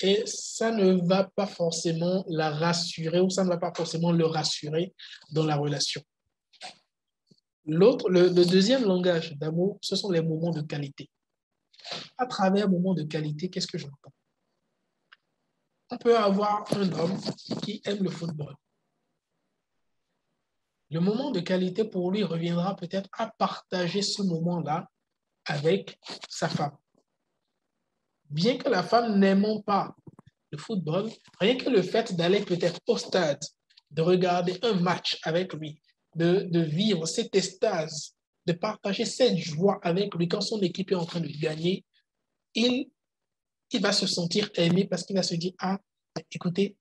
Et ça ne va pas forcément la rassurer ou ça ne va pas forcément le rassurer dans la relation. Le deuxième langage d'amour, ce sont les moments de qualité. À travers moments de qualité, qu'est-ce que j'entends? On peut avoir un homme qui aime le football. Le moment de qualité pour lui reviendra peut-être à partager ce moment-là avec sa femme. Bien que la femme n'aimant pas le football, rien que le fait d'aller peut-être au stade, de regarder un match avec lui, de vivre cette extase de partager cette joie avec lui. Quand son équipe est en train de gagner, il va se sentir aimé parce qu'il va se dire, ah, écoutez,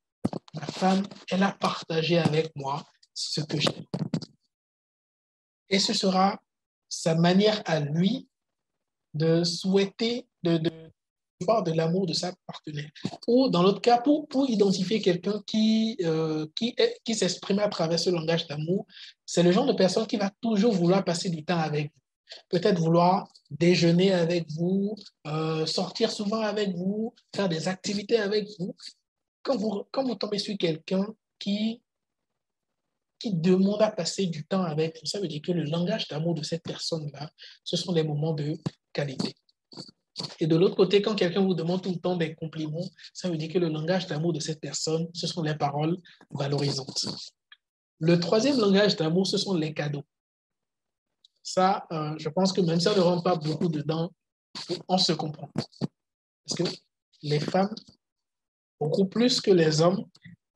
ma femme, elle a partagé avec moi ce que j'aime. Et ce sera sa manière à lui de souhaiter, de voir de l'amour de sa partenaire. Ou dans l'autre cas, pour identifier quelqu'un qui s'exprime à travers ce langage d'amour, c'est le genre de personne qui va toujours vouloir passer du temps avec vous. Peut-être vouloir déjeuner avec vous, sortir souvent avec vous, faire des activités avec vous. Quand vous tombez sur quelqu'un qui demande à passer du temps avec vous, ça veut dire que le langage d'amour de cette personne-là, ce sont des moments de qualité. Et de l'autre côté, quand quelqu'un vous demande tout le temps des compliments, ça veut dire que le langage d'amour de cette personne, ce sont les paroles valorisantes. Le troisième langage d'amour, ce sont les cadeaux. Ça, je pense que même si on ne rentre pas beaucoup dedans, on se comprend. Parce que les femmes, beaucoup plus que les hommes,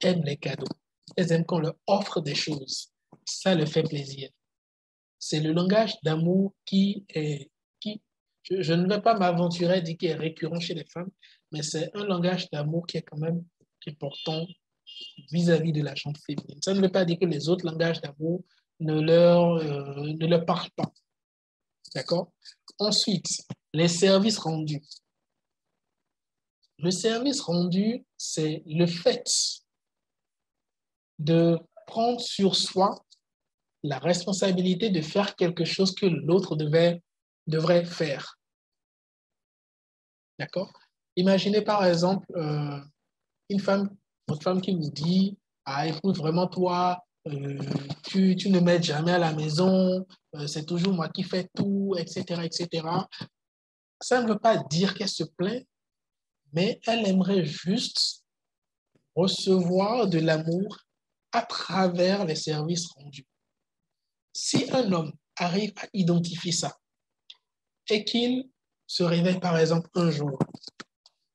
aiment les cadeaux. Elles aiment qu'on leur offre des choses. Ça leur fait plaisir. C'est le langage d'amour je ne vais pas m'aventurer à dire qu'il est récurrent chez les femmes, mais c'est un langage d'amour qui est quand même important vis-à-vis de la chambre féminine. Ça ne veut pas dire que les autres langages d'amour ne leur parlent pas. D'accord? Ensuite, les services rendus. Le service rendu, c'est le fait de prendre sur soi la responsabilité de faire quelque chose que l'autre devrait faire. D'accord? Imaginez par exemple votre femme qui vous dit, ah écoute, vraiment toi, tu ne m'aides jamais à la maison, c'est toujours moi qui fais tout, etc., etc. Ça ne veut pas dire qu'elle se plaint, mais elle aimerait juste recevoir de l'amour à travers les services rendus. Si un homme arrive à identifier ça et qu'il se réveille par exemple un jour,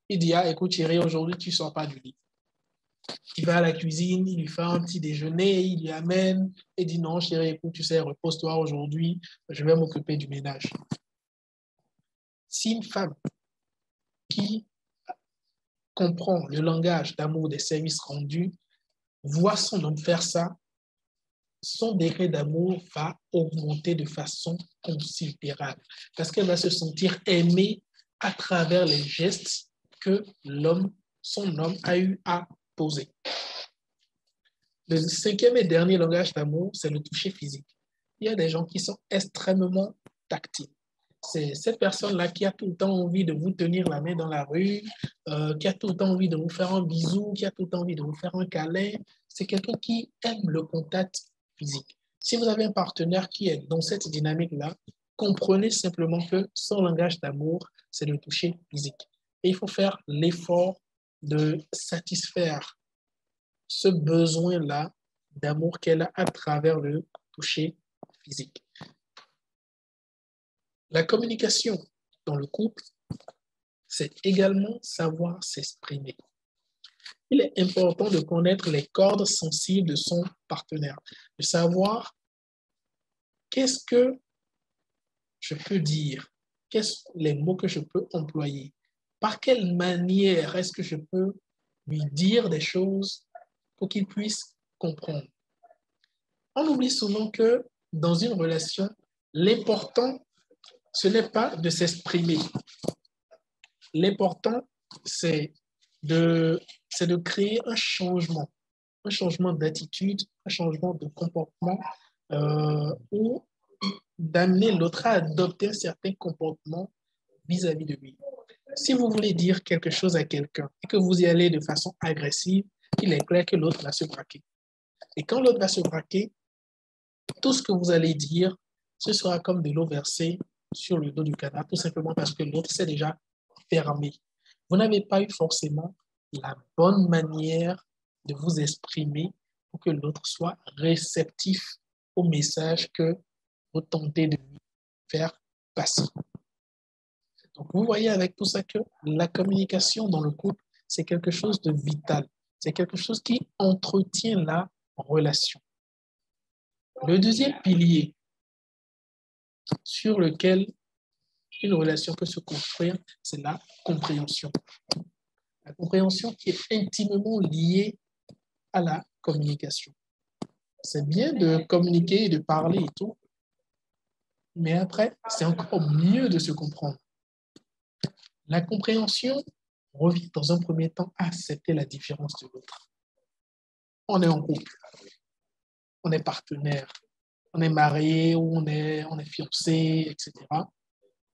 il dit, ah écoute chérie, aujourd'hui tu ne sors pas du lit. Il va à la cuisine, il lui fait un petit déjeuner, il lui amène et dit non chérie, écoute, tu sais, repose-toi aujourd'hui, je vais m'occuper du ménage. Si une femme qui comprend le langage d'amour des services rendus voit son homme faire ça, son degré d'amour va augmenter de façon considérable parce qu'elle va se sentir aimée à travers les gestes que son homme a eu à poser. Le cinquième et dernier langage d'amour, c'est le toucher physique. Il y a des gens qui sont extrêmement tactiles. C'est cette personne-là qui a tout le temps envie de vous tenir la main dans la rue, qui a tout le temps envie de vous faire un bisou, qui a tout le temps envie de vous faire un câlin. C'est quelqu'un qui aime le contact physique. Si vous avez un partenaire qui est dans cette dynamique-là, comprenez simplement que son langage d'amour, c'est le toucher physique. Et il faut faire l'effort de satisfaire ce besoin-là d'amour qu'elle a à travers le toucher physique. La communication dans le couple, c'est également savoir s'exprimer. Il est important de connaître les cordes sensibles de son partenaire, de savoir qu'est-ce que je peux dire, quels sont les mots que je peux employer, par quelle manière est-ce que je peux lui dire des choses pour qu'il puisse comprendre. On oublie souvent que dans une relation, l'important, ce n'est pas de s'exprimer. L'important, c'est de créer un changement d'attitude, un changement de comportement ou d'amener l'autre à adopter un certain comportement vis-à-vis de lui. Si vous voulez dire quelque chose à quelqu'un et que vous y allez de façon agressive, il est clair que l'autre va se braquer. Et quand l'autre va se braquer, tout ce que vous allez dire, ce sera comme de l'eau versée sur le dos du canard, tout simplement parce que l'autre s'est déjà fermé. Vous n'avez pas eu forcément la bonne manière de vous exprimer pour que l'autre soit réceptif au message que vous tentez de lui faire passer. Donc, vous voyez avec tout ça que la communication dans le couple, c'est quelque chose de vital. C'est quelque chose qui entretient la relation. Le deuxième pilier sur lequel une relation peut se construire, c'est la compréhension. La compréhension qui est intimement liée à la communication. C'est bien de communiquer, de parler et tout, mais après, c'est encore mieux de se comprendre. La compréhension revient dans un premier temps à accepter la différence de l'autre. On est en couple, on est partenaire, on est marié ou on est fiancé, etc.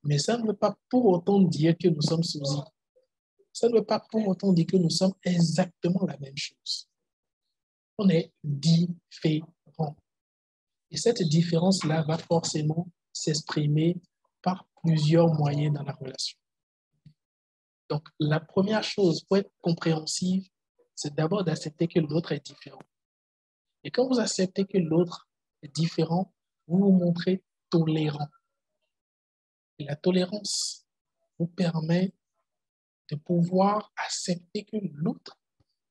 Mais ça ne veut pas pour autant dire que nous sommes sosies. Ça ne veut pas pour autant dire que nous sommes exactement la même chose. On est différents. Et cette différence-là va forcément s'exprimer par plusieurs moyens dans la relation. Donc, la première chose pour être compréhensive, c'est d'abord d'accepter que l'autre est différent. Et quand vous acceptez que l'autre est différent, vous vous montrez tolérant. Et la tolérance vous permet de pouvoir accepter que l'autre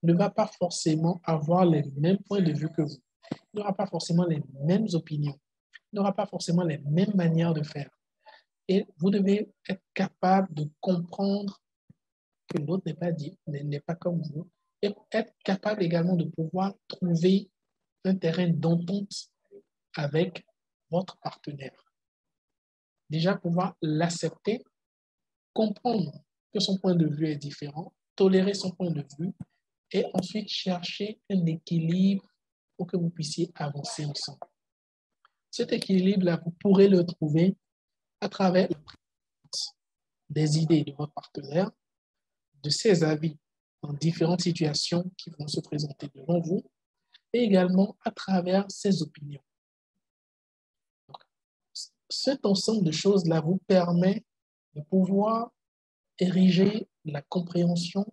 ne va pas forcément avoir les mêmes points de vue que vous. Il n'aura pas forcément les mêmes opinions. Il n'aura pas forcément les mêmes manières de faire. Et vous devez être capable de comprendre que l'autre n'est pas comme vous. Et être capable également de pouvoir trouver un terrain d'entente avec votre partenaire. Déjà, pouvoir l'accepter, comprendre que son point de vue est différent, tolérer son point de vue et ensuite chercher un équilibre pour que vous puissiez avancer ensemble. Cet équilibre-là, vous pourrez le trouver à travers des idées de votre partenaire, de ses avis dans différentes situations qui vont se présenter devant vous et également à travers ses opinions. Donc, cet ensemble de choses-là vous permet de pouvoir ériger la compréhension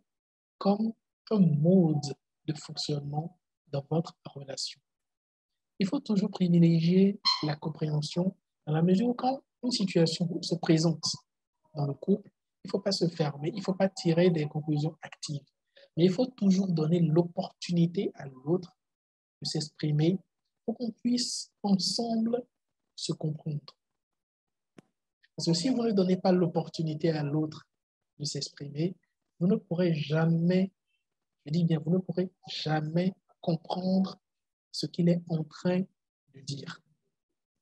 comme un mode de fonctionnement dans votre relation. Il faut toujours privilégier la compréhension dans la mesure où quand une situation se présente dans le couple, il ne faut pas se fermer, il ne faut pas tirer des conclusions actives. Mais il faut toujours donner l'opportunité à l'autre de s'exprimer pour qu'on puisse ensemble se comprendre. Parce que si vous ne donnez pas l'opportunité à l'autre de s'exprimer, vous ne pourrez jamais, je dis bien, vous ne pourrez jamais comprendre ce qu'il est en train de dire.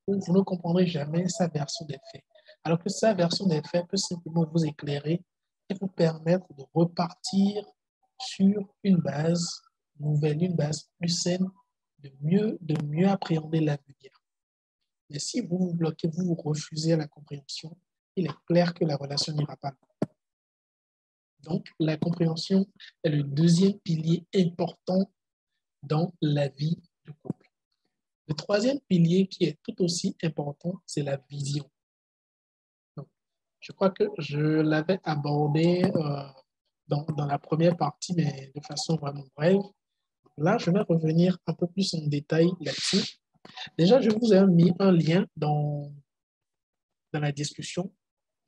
Vous ne comprendrez jamais sa version des faits. Alors que sa version des faits peut simplement vous éclairer et vous permettre de repartir sur une base nouvelle, une base plus saine, de mieux appréhender l'avenir. Mais si vous vous bloquez, vous refusez la compréhension, il est clair que la relation n'ira pas. Donc, la compréhension est le deuxième pilier important dans la vie du couple. Le troisième pilier qui est tout aussi important, c'est la vision. Donc, je crois que je l'avais abordé dans la première partie, mais de façon vraiment brève. Là, je vais revenir un peu plus en détail là-dessus. Déjà, je vous ai mis un lien dans la discussion.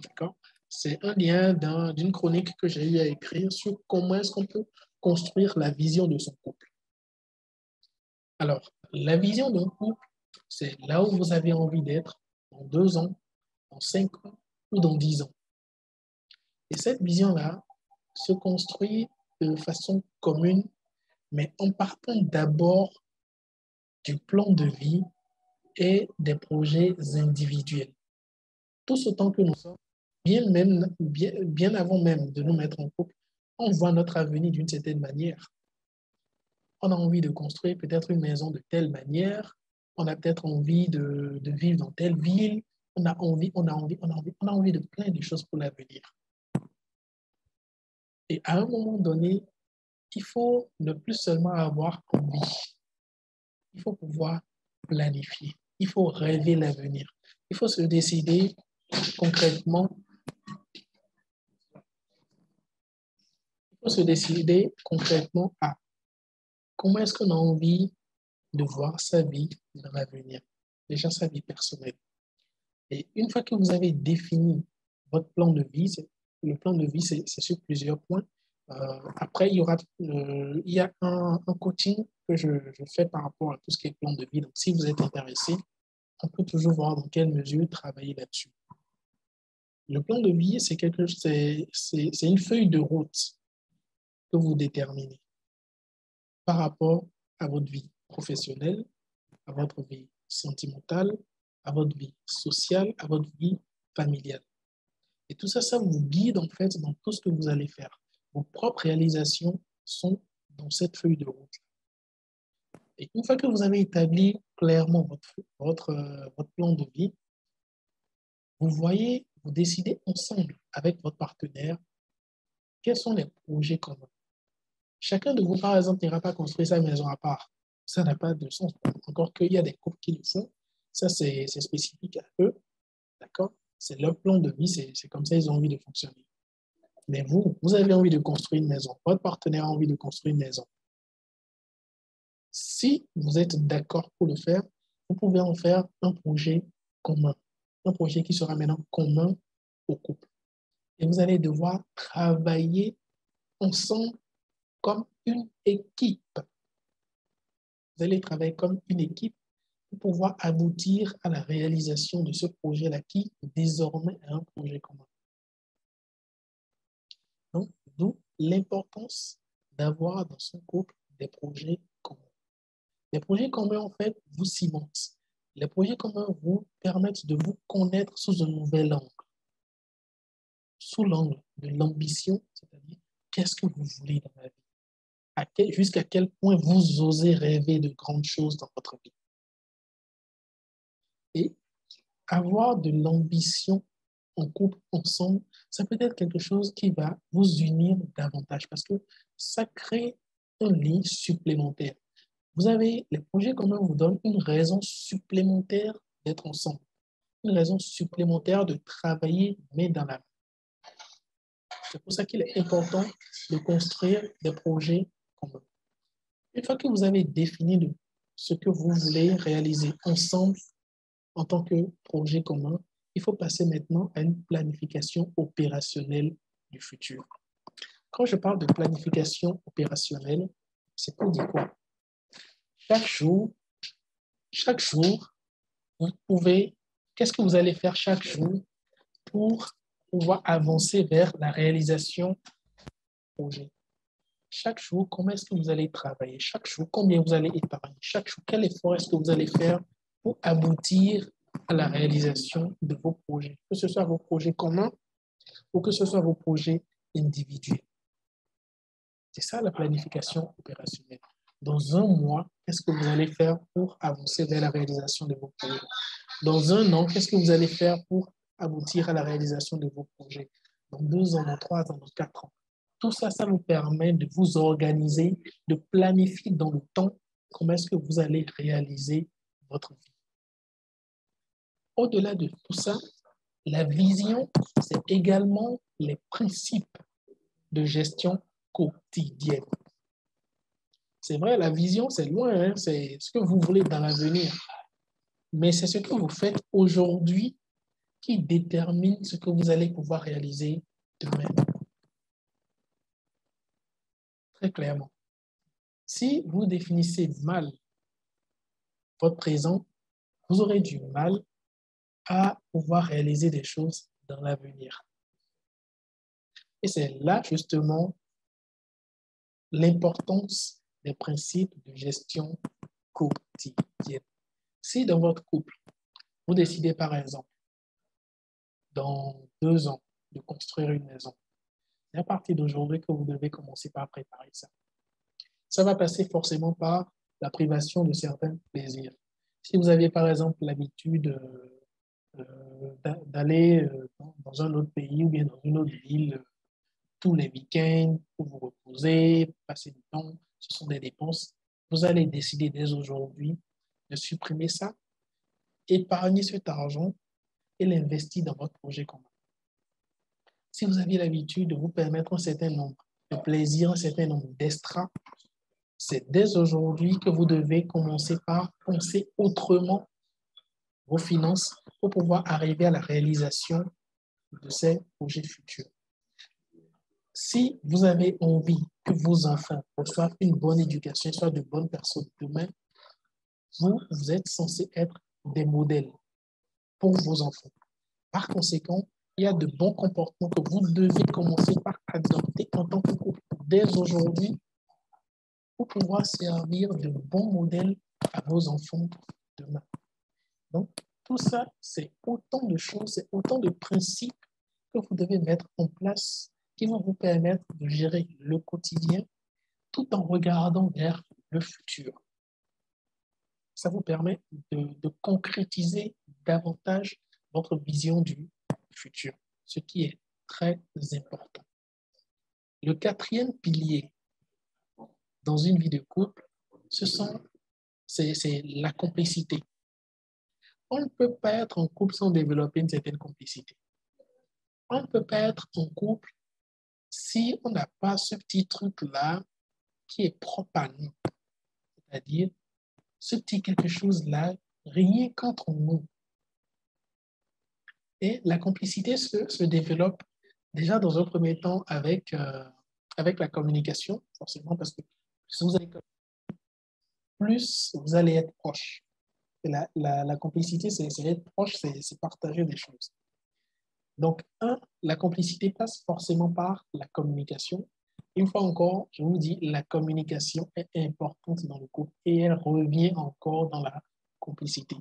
D'accord? C'est un lien d'une chronique que j'ai eu à écrire sur comment est-ce qu'on peut construire la vision de son couple. Alors, la vision d'un couple, c'est là où vous avez envie d'être dans 2 ans, dans 5 ans ou dans 10 ans. Et cette vision-là se construit de façon commune, mais en partant d'abord du plan de vie et des projets individuels. Tous autant que nous sommes, bien avant même de nous mettre en couple, on voit notre avenir d'une certaine manière. On a envie de construire peut-être une maison de telle manière, on a peut-être envie de vivre dans telle ville, on a envie de plein de choses pour l'avenir. Et à un moment donné, il faut ne plus seulement avoir envie, il faut pouvoir planifier, il faut rêver l'avenir, il faut se décider concrètement, à comment est-ce qu'on a envie de voir sa vie dans l'avenir, déjà sa vie personnelle. Et une fois que vous avez défini votre plan de vie, le plan de vie, c'est sur plusieurs points. Après, il y a un coaching que je fais par rapport à tout ce qui est plan de vie. Donc, si vous êtes intéressé, on peut toujours voir dans quelle mesure travailler là-dessus. Le plan de vie, c'est une feuille de route que vous déterminez par rapport à votre vie professionnelle, à votre vie sentimentale, à votre vie sociale, à votre vie familiale. Et tout ça, ça vous guide en fait dans tout ce que vous allez faire. Vos propres réalisations sont dans cette feuille de route. Et une fois que vous avez établi clairement votre plan de vie, vous décidez ensemble avec votre partenaire quels sont les projets communs. Chacun de vous, par exemple, n'ira pas construire sa maison à part. Ça n'a pas de sens. Encore qu'il y a des couples qui le font. Ça, c'est spécifique à eux. D'accord? C'est leur plan de vie. C'est comme ça qu'ils ont envie de fonctionner. Mais vous avez envie de construire une maison. Votre partenaire a envie de construire une maison. Si vous êtes d'accord pour le faire, vous pouvez en faire un projet commun. Un projet qui sera maintenant commun au couple. Et vous allez devoir travailler ensemble comme une équipe. Vous allez travailler comme une équipe pour pouvoir aboutir à la réalisation de ce projet-là qui, désormais, est un projet commun. Donc, d'où l'importance d'avoir dans son couple des projets communs. Les projets communs, en fait, vous cimentent. Les projets communs vous permettent de vous connaître sous un nouvel angle. Sous l'angle de l'ambition, c'est-à-dire qu'est-ce que vous voulez dans la vie? Jusqu'à quel point vous osez rêver de grandes choses dans votre vie. Et avoir de l'ambition en couple, ensemble, ça peut être quelque chose qui va vous unir davantage parce que ça crée un lien supplémentaire. Les projets communs vous donnent une raison supplémentaire d'être ensemble, une raison supplémentaire de travailler main dans la main. C'est pour ça qu'il est important de construire des projets communs. Une fois que vous avez défini ce que vous voulez réaliser ensemble en tant que projet commun, il faut passer maintenant à une planification opérationnelle du futur. Quand je parle de planification opérationnelle, c'est pour dire quoi? Chaque jour, qu'est-ce que vous allez faire chaque jour pour pouvoir avancer vers la réalisation du projet? Chaque jour, comment est-ce que vous allez travailler? Chaque jour, combien vous allez épargner? Chaque jour, quel effort est-ce que vous allez faire pour aboutir à la réalisation de vos projets? Que ce soit vos projets communs ou que ce soit vos projets individuels. C'est ça la planification opérationnelle. Dans un mois, qu'est-ce que vous allez faire pour avancer vers la réalisation de vos projets? Dans un an, qu'est-ce que vous allez faire pour aboutir à la réalisation de vos projets? Dans 2 ans, dans 3 ans, dans 4 ans. Tout ça, ça vous permet de vous organiser, de planifier dans le temps comment est-ce que vous allez réaliser votre vie. Au-delà de tout ça, la vision, c'est également les principes de gestion quotidienne. C'est vrai, la vision, c'est loin, hein? C'est ce que vous voulez dans l'avenir. Mais c'est ce que vous faites aujourd'hui qui détermine ce que vous allez pouvoir réaliser demain. Très clairement. Si vous définissez mal votre présent, vous aurez du mal à pouvoir réaliser des choses dans l'avenir. Et c'est là, justement, l'importance des principes de gestion quotidienne. Si dans votre couple, vous décidez, par exemple, dans 2 ans, de construire une maison, c'est à partir d'aujourd'hui que vous devez commencer par préparer ça. Ça va passer forcément par la privation de certains plaisirs. Si vous aviez, par exemple, l'habitude d'aller dans un autre pays ou bien dans une autre ville tous les week-ends pour vous reposer, passer du temps, ce sont des dépenses. Vous allez décider dès aujourd'hui de supprimer ça, épargner cet argent et l'investir dans votre projet commun. Si vous aviez l'habitude de vous permettre un certain nombre de plaisirs, un certain nombre d'extras, c'est dès aujourd'hui que vous devez commencer par penser autrement vos finances pour pouvoir arriver à la réalisation de ces projets futurs. Si vous avez envie que vos enfants reçoivent une bonne éducation, soient de bonnes personnes demain, vous êtes censé être des modèles pour vos enfants. Par conséquent, il y a de bons comportements que vous devez commencer par adopter en tant que couple dès aujourd'hui pour pouvoir servir de bons modèles à vos enfants demain. Donc, tout ça, c'est autant de choses, c'est autant de principes que vous devez mettre en place qui vont vous permettre de gérer le quotidien tout en regardant vers le futur. Ça vous permet de concrétiser davantage votre vision du futur, ce qui est très important. Le quatrième pilier dans une vie de couple, c'est la complicité. On ne peut pas être en couple sans développer une certaine complicité. On ne peut pas être en couple si on n'a pas ce petit truc-là qui est propre à nous. C'est-à-dire, ce petit quelque chose-là, rien qu'entre nous. Et la complicité se développe déjà dans un premier temps avec la communication, forcément, parce que plus vous allez être proche. Et la complicité, c'est être proche, c'est partager des choses. Donc, la complicité passe forcément par la communication. Une fois encore, je vous dis, la communication est importante dans le couple et elle revient encore dans la complicité.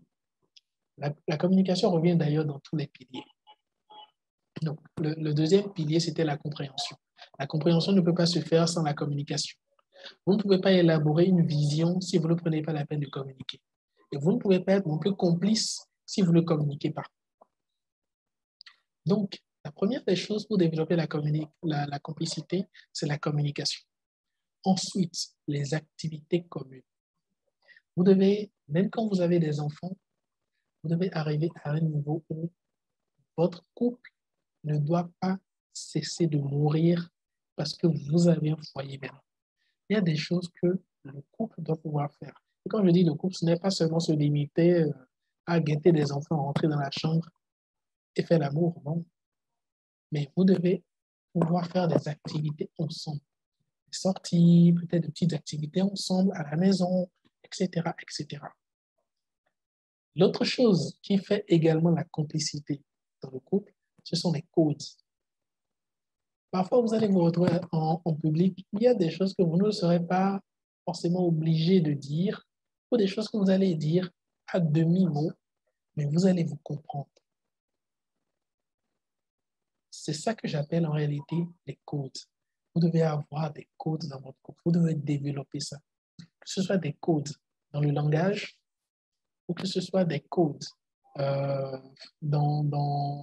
La communication revient d'ailleurs dans tous les piliers. Donc, le deuxième pilier, c'était la compréhension. La compréhension ne peut pas se faire sans la communication. Vous ne pouvez pas élaborer une vision si vous ne prenez pas la peine de communiquer. Et vous ne pouvez pas être non plus complice si vous ne communiquez pas. Donc, la première des choses pour développer la complicité, c'est la communication. Ensuite, les activités communes. Vous devez, même quand vous avez des enfants, vous devez arriver à un niveau où votre couple ne doit pas cesser de mourir parce que vous avez un foyer bien. Il y a des choses que le couple doit pouvoir faire. Et quand je dis le couple, ce n'est pas seulement se limiter à guetter des enfants, rentrer dans la chambre et faire l'amour, non. Mais vous devez pouvoir faire des activités ensemble. Des sorties, peut-être de petites activités ensemble à la maison, etc., etc. L'autre chose qui fait également la complicité dans le couple, ce sont les codes. Parfois, vous allez vous retrouver en public, il y a des choses que vous ne serez pas forcément obligé de dire, ou des choses que vous allez dire à demi-mot, mais vous allez vous comprendre. C'est ça que j'appelle en réalité les codes. Vous devez avoir des codes dans votre couple. Vous devez développer ça. Que ce soit des codes dans le langage ou que ce soit des codes euh, dans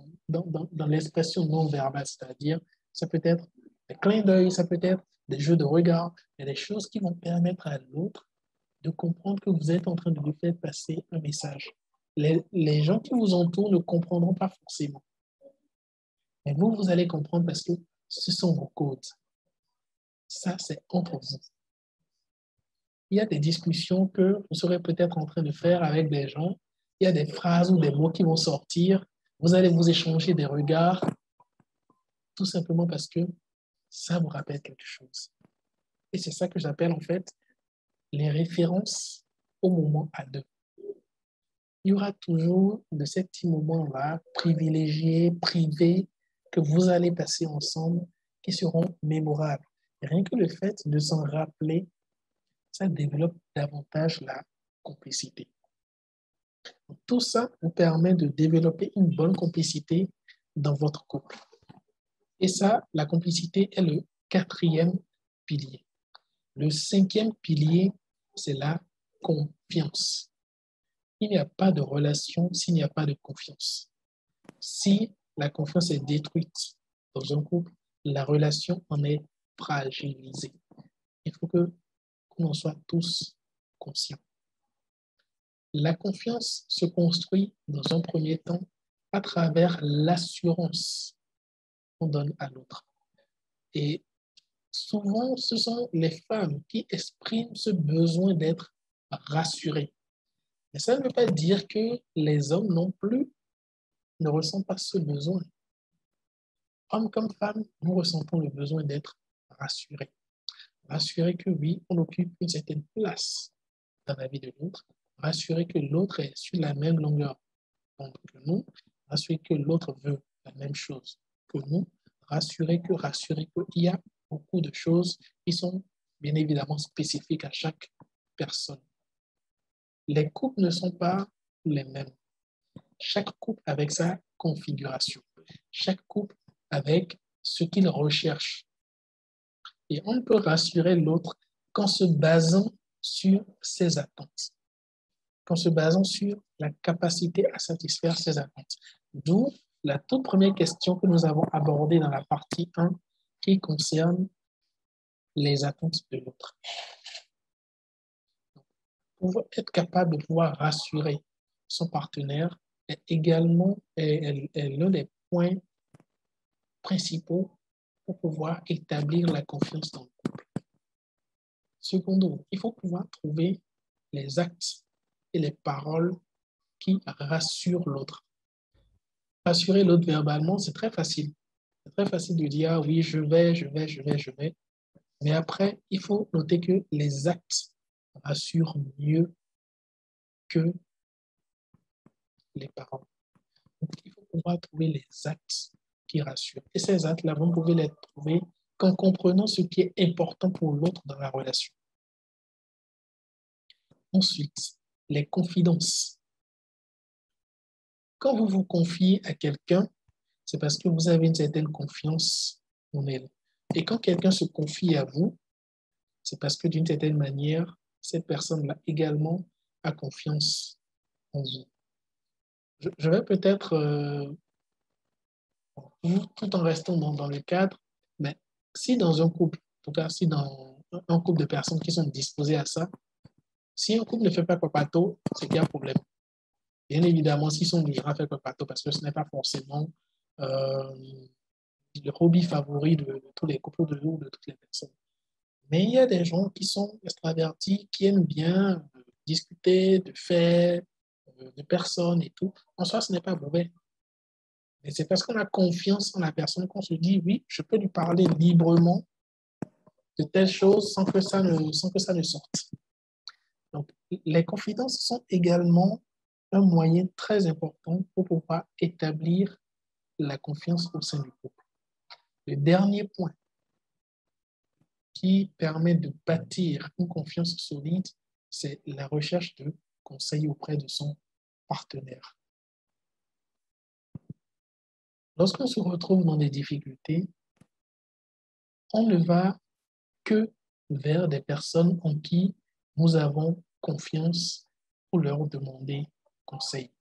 l'expression non verbale, c'est-à-dire ça peut être des clins d'œil, ça peut être des jeux de regard, il y a des choses qui vont permettre à l'autre de comprendre que vous êtes en train de lui faire passer un message. Les gens qui vous entourent ne comprendront pas forcément. Mais vous, vous allez comprendre parce que ce sont vos codes. Ça, c'est entre vous. Il y a des discussions que vous serez peut-être en train de faire avec des gens. Il y a des phrases ou des mots qui vont sortir. Vous allez vous échanger des regards, tout simplement parce que ça vous rappelle quelque chose. Et c'est ça que j'appelle en fait les références au moment à deux. Il y aura toujours de ces petits moments-là, privilégiés, privés, que vous allez passer ensemble, qui seront mémorables. Et rien que le fait de s'en rappeler, ça développe davantage la complicité. Tout ça vous permet de développer une bonne complicité dans votre couple. Et ça, la complicité est le quatrième pilier. Le cinquième pilier, c'est la confiance. Il n'y a pas de relation s'il n'y a pas de confiance. Si la confiance est détruite dans un couple, la relation en est fragilisée. Il faut qu'on en soit tous conscients. La confiance se construit dans un premier temps à travers l'assurance qu'on donne à l'autre. Et souvent, ce sont les femmes qui expriment ce besoin d'être rassurées. Mais ça ne veut pas dire que les hommes non plus ne ressentent pas ce besoin. Hommes comme femmes, nous ressentons le besoin d'être rassurés. Rassurés que oui, on occupe une certaine place dans la vie de l'autre, rassurer que l'autre est sur la même longueur d'onde que nous, rassurer que l'autre veut la même chose que nous, rassurer qu'il y a beaucoup de choses qui sont bien évidemment spécifiques à chaque personne. Les couples ne sont pas les mêmes. Chaque couple avec sa configuration. Chaque couple avec ce qu'il recherche. Et on ne peut rassurer l'autre qu'en se basant sur ses attentes, qu'en se basant sur la capacité à satisfaire ses attentes. D'où la toute première question que nous avons abordée dans la partie 1 qui concerne les attentes de l'autre. Pour être capable de pouvoir rassurer son partenaire est également l'un des points principaux pour pouvoir établir la confiance dans le couple. Secondo, il faut pouvoir trouver les actes et les paroles qui rassurent l'autre. Rassurer l'autre verbalement, c'est très facile. C'est très facile de dire, ah oui, je vais. Mais après, il faut noter que les actes rassurent mieux que les paroles. Donc, il faut pouvoir trouver les actes qui rassurent. Et ces actes-là, vous pouvez les trouver qu'en comprenant ce qui est important pour l'autre dans la relation. Ensuite, les confidences. Quand vous vous confiez à quelqu'un, c'est parce que vous avez une certaine confiance en elle. Et quand quelqu'un se confie à vous, c'est parce que d'une certaine manière, cette personne-là également a confiance en vous. Je vais peut-être, tout en restant dans le cadre, mais si dans un couple, en tout cas si dans un couple de personnes qui sont disposées à ça, si un couple ne fait pas papato, c'est qu'il y a un problème. Bien évidemment, s'ils sont du genre à faire papato, parce que ce n'est pas forcément le hobby favori de tous les couples de toutes les personnes. Mais il y a des gens qui sont extravertis, qui aiment bien discuter de faits, de personnes et tout. En soi, ce n'est pas mauvais. Mais c'est parce qu'on a confiance en la personne qu'on se dit, oui, je peux lui parler librement de telles choses sans que ça ne sorte. Donc, les confidences sont également un moyen très important pour pouvoir établir la confiance au sein du couple. Le dernier point qui permet de bâtir une confiance solide, c'est la recherche de conseils auprès de son partenaire. Lorsqu'on se retrouve dans des difficultés, on ne va que vers des personnes en qui nous avons confiance pour leur demander conseil.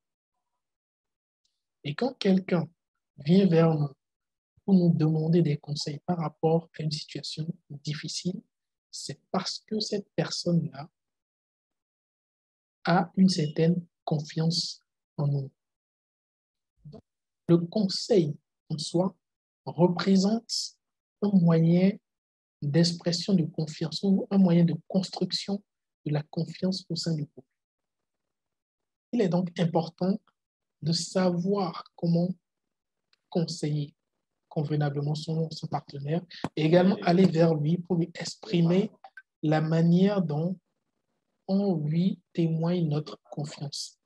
Et quand quelqu'un vient vers nous pour nous demander des conseils par rapport à une situation difficile, c'est parce que cette personne-là a une certaine confiance en nous. Donc, le conseil en soi représente un moyen d'expression de confiance ou un moyen de construction de la confiance au sein du couple. Il est donc important de savoir comment conseiller convenablement son partenaire et également aller vers lui pour lui exprimer la manière dont on lui témoigne notre confiance.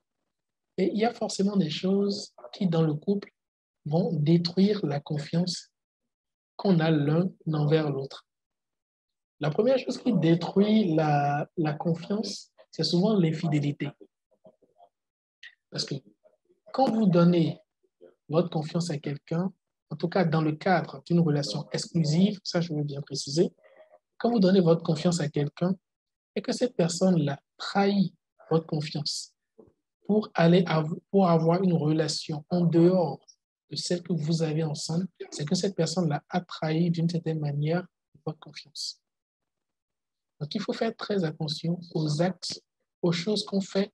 Et il y a forcément des choses qui, dans le couple, vont détruire la confiance qu'on a l'un envers l'autre. La première chose qui détruit la confiance, c'est souvent l'infidélité. Parce que quand vous donnez votre confiance à quelqu'un, en tout cas dans le cadre d'une relation exclusive, ça je veux bien préciser, quand vous donnez votre confiance à quelqu'un et que cette personne-là trahit votre confiance pour avoir une relation en dehors de celle que vous avez ensemble, c'est que cette personne-là a trahi d'une certaine manière votre confiance. Donc, il faut faire très attention aux actes, aux choses qu'on fait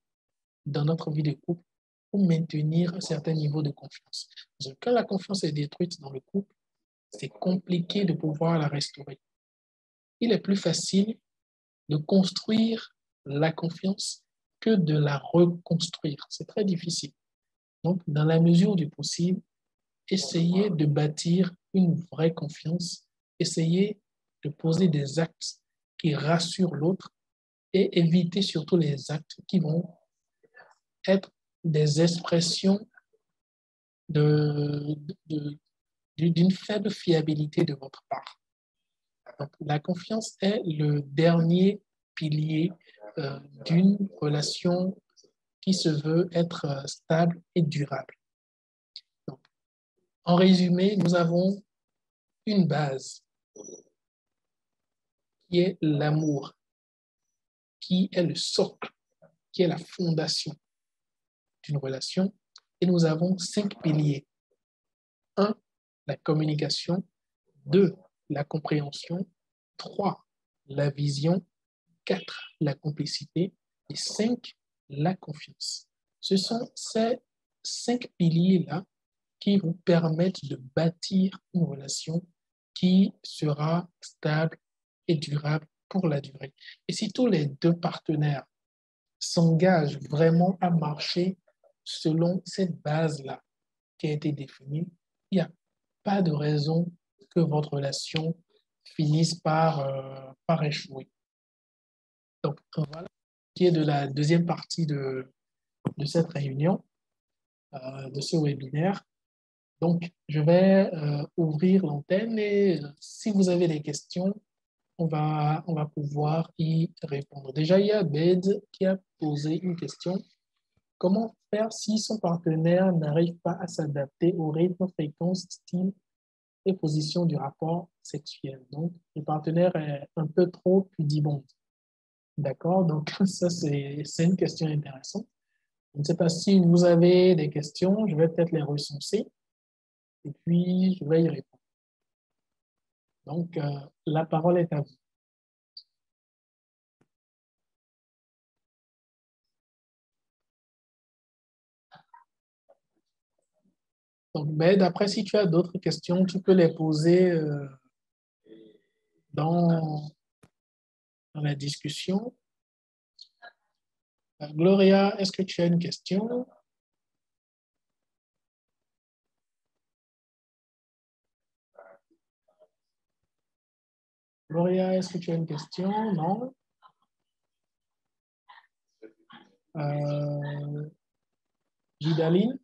dans notre vie de couple pour maintenir un certain niveau de confiance. Parce que quand la confiance est détruite dans le couple, c'est compliqué de pouvoir la restaurer. Il est plus facile de construire la confiance que de la reconstruire. C'est très difficile. Donc, dans la mesure du possible, essayez de bâtir une vraie confiance, essayez de poser des actes qui rassurent l'autre et éviter surtout les actes qui vont être des expressions de, d'une faible fiabilité de votre part. Donc, la confiance est le dernier pilier d'une relation qui se veut être stable et durable. Donc, en résumé, nous avons une base qui est l'amour, qui est le socle, qui est la fondation d'une relation. Et nous avons 5 piliers. 1, la communication. 2, la compréhension. 3, la vision. 4, la complicité. Et 5, la confiance. Ce sont ces 5 piliers-là qui vous permettent de bâtir une relation qui sera stable et durable pour la durée. Et si tous les deux partenaires s'engagent vraiment à marcher selon cette base-là qui a été définie, il n'y a pas de raison que votre relation finisse par échouer. Donc, voilà ce qui est de la deuxième partie de cette réunion, de ce webinaire. Donc, je vais ouvrir l'antenne et si vous avez des questions, on va pouvoir y répondre. Déjà, il y a Bed qui a posé une question. Comment faire si son partenaire n'arrive pas à s'adapter au rythme, fréquence, style et position du rapport sexuel? Donc, le partenaire est un peu trop pudibond. D'accord? Donc, ça, c'est une question intéressante. Je ne sais pas si vous avez des questions, je vais peut-être les recenser et puis je vais y répondre. Donc, la parole est à vous. Donc, ben, d'après, si tu as d'autres questions, tu peux les poser dans la discussion. Gloria, est-ce que tu as une question? Gloria, est-ce que tu as une question? Non? Gidaline?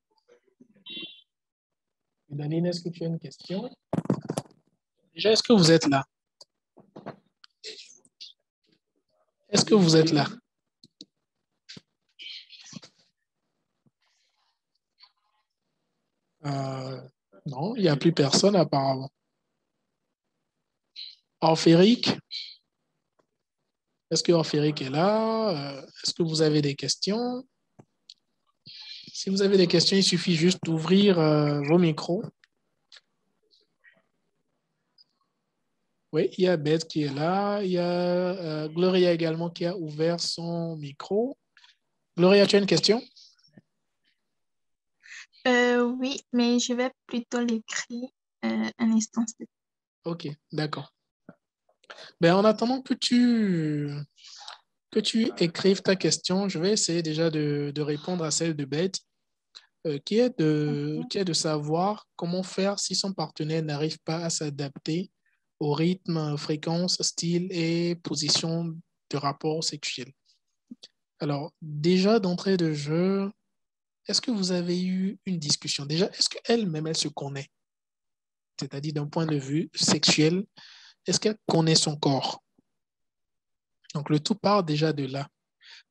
Gidaline, est-ce que tu as une question? Déjà, est-ce que vous êtes là? Est-ce que vous êtes là? Non, il n'y a plus personne apparemment. Orphérique? Est-ce que Orphérique est là? Est-ce que vous avez des questions? Si vous avez des questions, il suffit juste d'ouvrir vos micros. Oui, il y a Beth qui est là. Il y a Gloria également qui a ouvert son micro. Gloria, tu as une question? Oui, mais je vais plutôt l'écrire un instant. Ok, d'accord. Ben, en attendant que tu écrives ta question, je vais essayer déjà de répondre à celle de Beth, qui est de savoir comment faire si son partenaire n'arrive pas à s'adapter au rythme, fréquence, style et position de rapport sexuel. Alors, déjà d'entrée de jeu, est-ce que vous avez eu une discussion? Déjà, est-ce qu'elle-même, elle se connaît? C'est-à-dire d'un point de vue sexuel, est-ce qu'elle connaît son corps? Donc, le tout part déjà de là.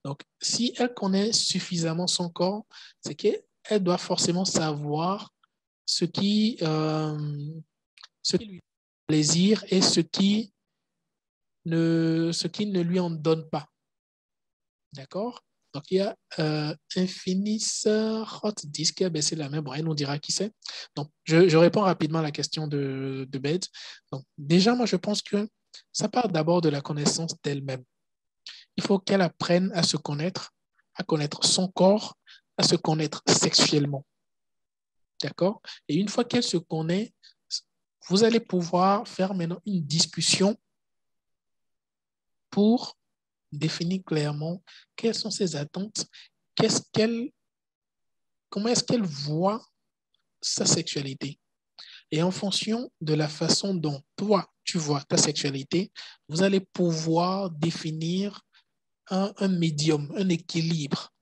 Donc, si elle connaît suffisamment son corps, c'est qu'elle doit forcément savoir ce qui lui fait plaisir et ce qui ne lui en donne pas. D'accord? Donc, il y a Infinis Hot Disk qui a baissé la main. Bon, elle nous dira qui c'est. Donc, je réponds rapidement à la question de Bed. Donc, déjà, moi, je pense que ça part d'abord de la connaissance d'elle-même. Il faut qu'elle apprenne à connaître son corps, à se connaître sexuellement. D'accord? Et une fois qu'elle se connaît, vous allez pouvoir faire maintenant une discussion pour définir clairement quelles sont ses attentes, comment est-ce qu'elle voit sa sexualité. Et en fonction de la façon dont toi, tu vois ta sexualité, vous allez pouvoir définir un médium, un équilibre.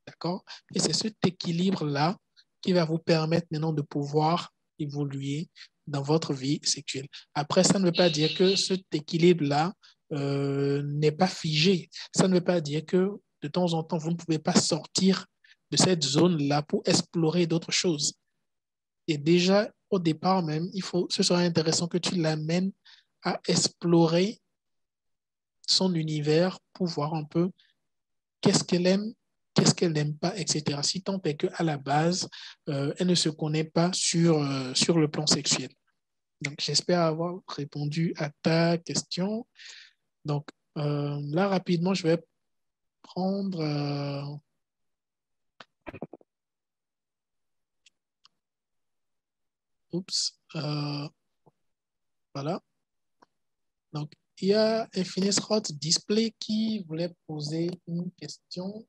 D'accord? Et c'est cet équilibre-là qui va vous permettre maintenant de pouvoir évoluer dans votre vie sexuelle. Après, ça ne veut pas dire que cet équilibre-là n'est pas figé. Ça ne veut pas dire que de temps en temps, vous ne pouvez pas sortir de cette zone-là pour explorer d'autres choses. Et déjà, au départ même, ce serait intéressant que tu l'amènes à explorer son univers pour voir un peu qu'est-ce qu'elle aime, qu'est-ce qu'elle n'aime pas, etc. Si tant est qu'à la base, elle ne se connaît pas sur le plan sexuel. Donc, j'espère avoir répondu à ta question. Donc, là, rapidement, je vais prendre... voilà. Donc, il y a Infinite Hot Display qui voulait poser une question.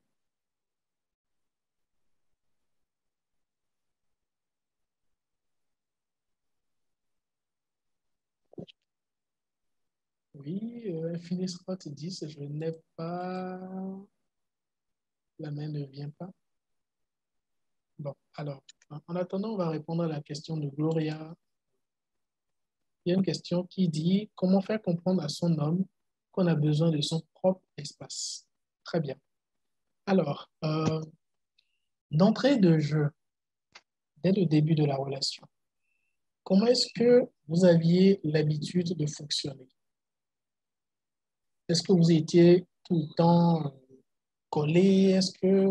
Oui, Infinite Hot 10, je n'ai pas... La main ne vient pas. Bon, alors, en attendant, on va répondre à la question de Gloria. Il y a une question qui dit comment faire comprendre à son homme qu'on a besoin de son propre espace. Très bien. Alors, d'entrée de jeu, dès le début de la relation, comment est-ce que vous aviez l'habitude de fonctionner? Est-ce que vous étiez tout le temps collés? Est-ce que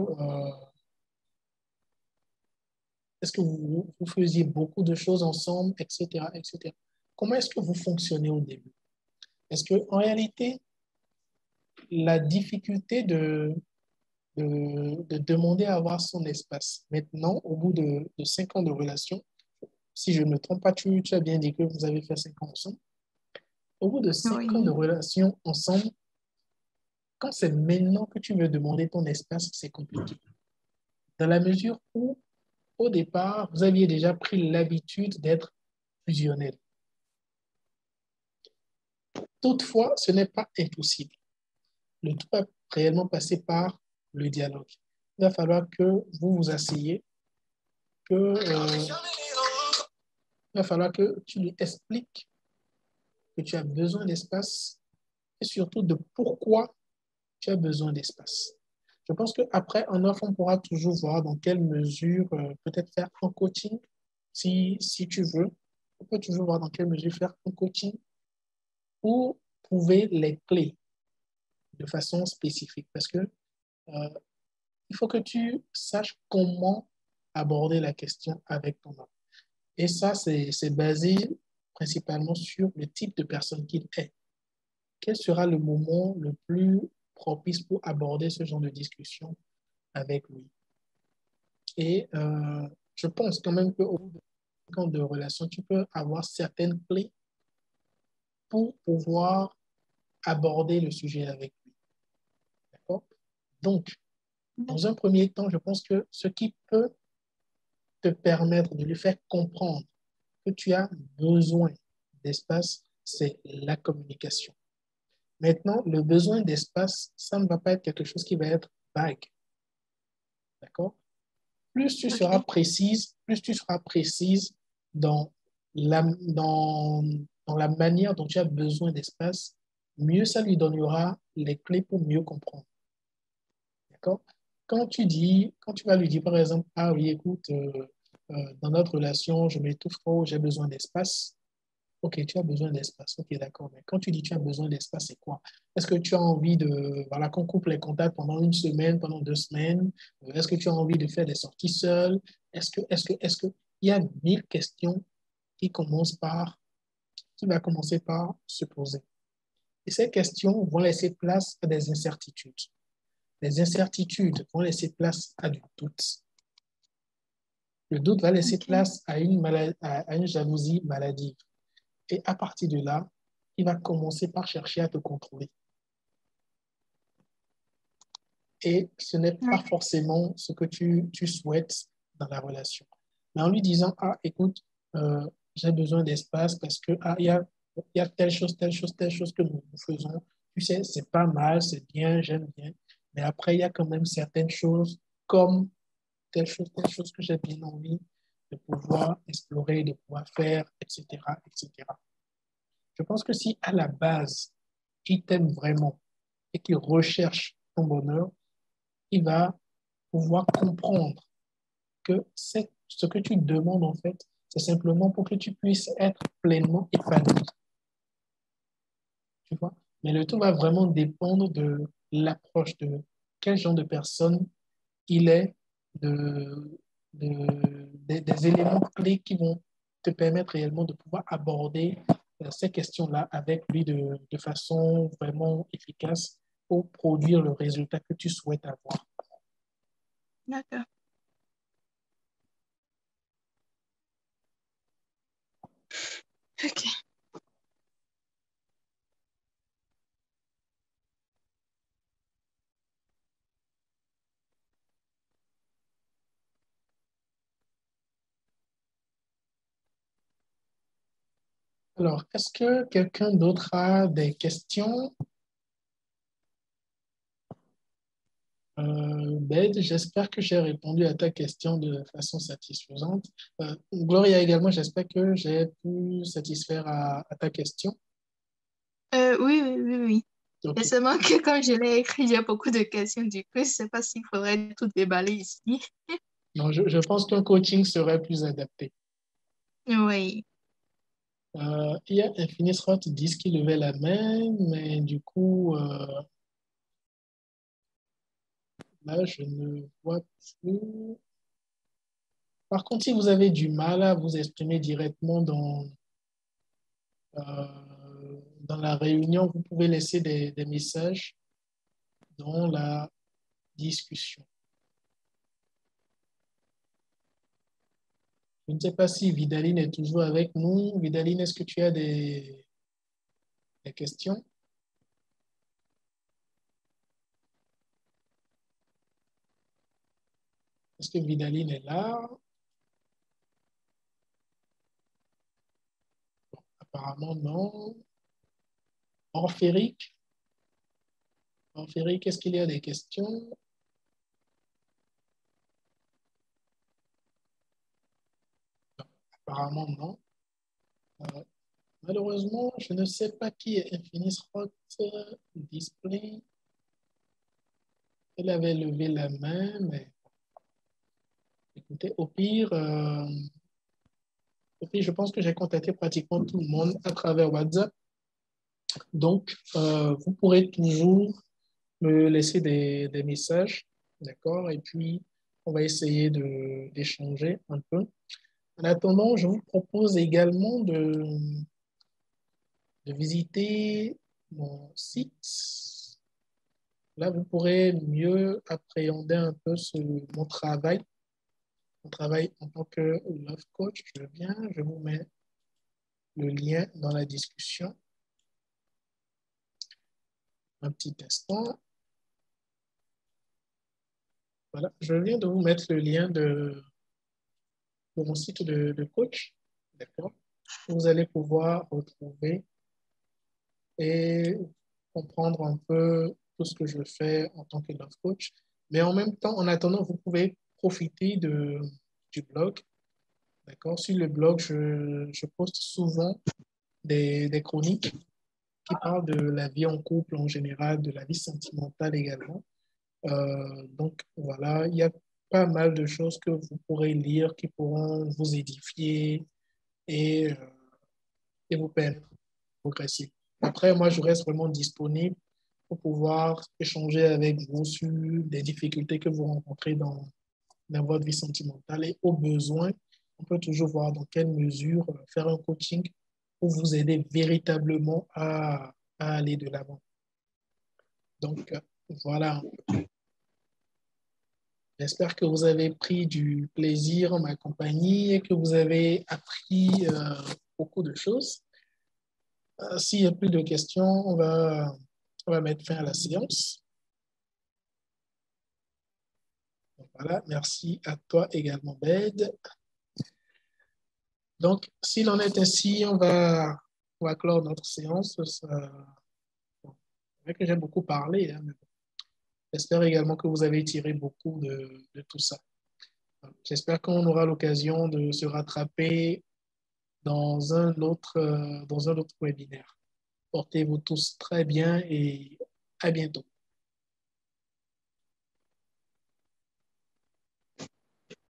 vous faisiez beaucoup de choses ensemble, etc., etc. Comment est-ce que vous fonctionnez au début? Est-ce qu'en réalité, la difficulté de demander à avoir son espace, maintenant, au bout de 5 ans de relation, si je ne me trompe pas, tu as bien dit que vous avez fait 5 ans ensemble. Au bout de 5 ans de Oui, relation ensemble, quand c'est maintenant que tu veux demander ton espace, c'est compliqué. Dans la mesure où, au départ, vous aviez déjà pris l'habitude d'être fusionnel. Toutefois, ce n'est pas impossible. Le tout va réellement passer par le dialogue. Il va falloir que vous vous asseyez, il va falloir que tu lui expliques que tu as besoin d'espace et surtout de pourquoi tu as besoin d'espace. Je pense qu'après, en offre, on pourra toujours voir dans quelle mesure peut-être faire un coaching, si tu veux. On peut toujours voir dans quelle mesure faire un coaching pour trouver les clés de façon spécifique. Parce que il faut que tu saches comment aborder la question avec ton homme. Et ça, c'est basé principalement sur le type de personne qu'il est. Quel sera le moment le plus propice pour aborder ce genre de discussion avec lui? Et je pense quand même qu'au bout de 5 ans de relation, tu peux avoir certaines clés pour pouvoir aborder le sujet avec lui. D'accord? Donc, dans un premier temps, je pense que ce qui peut te permettre de lui faire comprendre que tu as besoin d'espace, c'est la communication. Maintenant, le besoin d'espace, ça ne va pas être quelque chose qui va être vague. D'accord? ok. Plus tu seras précise dans dans la manière dont tu as besoin d'espace, mieux ça lui donnera les clés pour mieux comprendre. D'accord? Quand tu vas lui dire, par exemple, ah oui, écoute, dans notre relation, je m'étouffe trop, j'ai besoin d'espace. Ok, tu as besoin d'espace. Ok, d'accord. Mais quand tu dis tu as besoin d'espace, c'est quoi? Est-ce que tu as envie voilà, qu'on coupe les contacts pendant une semaine, pendant 2 semaines? Est-ce que tu as envie de faire des sorties seules? Est-ce que, il y a 1000 questions qui qui va commencer par se poser. Et ces questions vont laisser place à des incertitudes. Les incertitudes vont laisser place à du doute. Le doute va laisser Ok. place à à une jalousie maladive. Et à partir de là, il va commencer par chercher à te contrôler. Et ce n'est pas Oui, forcément ce que tu souhaites dans la relation. Mais en lui disant, ah, écoute, j'ai besoin d'espace parce que il y a telle chose que nous faisons. Tu sais, c'est pas mal, c'est bien, j'aime bien. Mais après, il y a quand même certaines choses comme telle chose que j'ai bien envie de pouvoir explorer, de pouvoir faire, etc., etc. Je pense que si à la base, il t'aime vraiment et qu'il recherche ton bonheur, il va pouvoir comprendre que c'est ce que tu demandes en fait, c'est simplement pour que tu puisses être pleinement épanoui. Tu vois? Mais le tout va vraiment dépendre de l'approche, de quel genre de personne il est, des éléments clés qui vont te permettre réellement de pouvoir aborder ces questions-là avec lui de façon vraiment efficace pour produire le résultat que tu souhaites avoir. D'accord. OK. Alors, est-ce que quelqu'un d'autre a des questions? Ben, j'espère que j'ai répondu à ta question de façon satisfaisante. Gloria également, j'espère que j'ai pu satisfaire à ta question. Oui, oui, oui, oui. Ok. C'est seulement que comme je l'ai écrit, j'ai beaucoup de questions. Du coup, je ne sais pas s'il faudrait tout déballer ici. Donc, je pense qu'un coaching serait plus adapté. Oui. Il y a Infinis Roth 10 qui levait la main, mais du coup, là, je ne vois plus. Par contre, si vous avez du mal à vous exprimer directement dans la réunion, vous pouvez laisser des messages dans la discussion. Je ne sais pas si Vidaline est toujours avec nous. Vidaline, est-ce que tu as des questions? Est-ce que Vidaline est là? Apparemment, non. Orphérique? Orphérique, est-ce qu'il y a des questions? Apparemment, non. Euh, Malheureusement, je ne sais pas qui est Infinis Roth Display. Elle avait levé la main, mais écoutez, au pire, je pense que j'ai contacté pratiquement tout le monde à travers WhatsApp. Donc, vous pourrez toujours me laisser des messages, d'accord? Et puis, on va essayer d'échanger un peu. En attendant, je vous propose également de visiter mon site. Là, vous pourrez mieux appréhender un peu mon travail en tant que love coach. Je vous mets le lien dans la discussion. Un petit instant. Voilà, je viens de vous mettre le lien de mon site de coach. D'accord? Vous allez pouvoir retrouver et comprendre un peu tout ce que je fais en tant que love coach. Mais en même temps, en attendant, vous pouvez profiter du blog. D'accord? Sur le blog, je poste souvent des chroniques qui parlent de la vie en couple en général, de la vie sentimentale également. Donc voilà, il y a pas mal de choses que vous pourrez lire qui pourront vous édifier et, euh, et vous permettre de progresser. Après, moi, je reste vraiment disponible pour pouvoir échanger avec vous sur des difficultés que vous rencontrez dans votre vie sentimentale et au besoin, on peut toujours voir dans quelle mesure faire un coaching pour vous aider véritablement à aller de l'avant. Donc, voilà. J'espère que vous avez pris du plaisir en ma compagnie et que vous avez appris beaucoup de choses. S'il n'y a plus de questions, on va mettre fin à la séance. Donc, voilà, merci à toi également, Bed. Donc, s'il en est ainsi, on va clore notre séance. C'est vrai que j'ai beaucoup parlé, hein, mais bon. J'espère également que vous avez tiré beaucoup de tout ça. J'espère qu'on aura l'occasion de se rattraper dans un autre webinaire. Portez-vous tous très bien et à bientôt.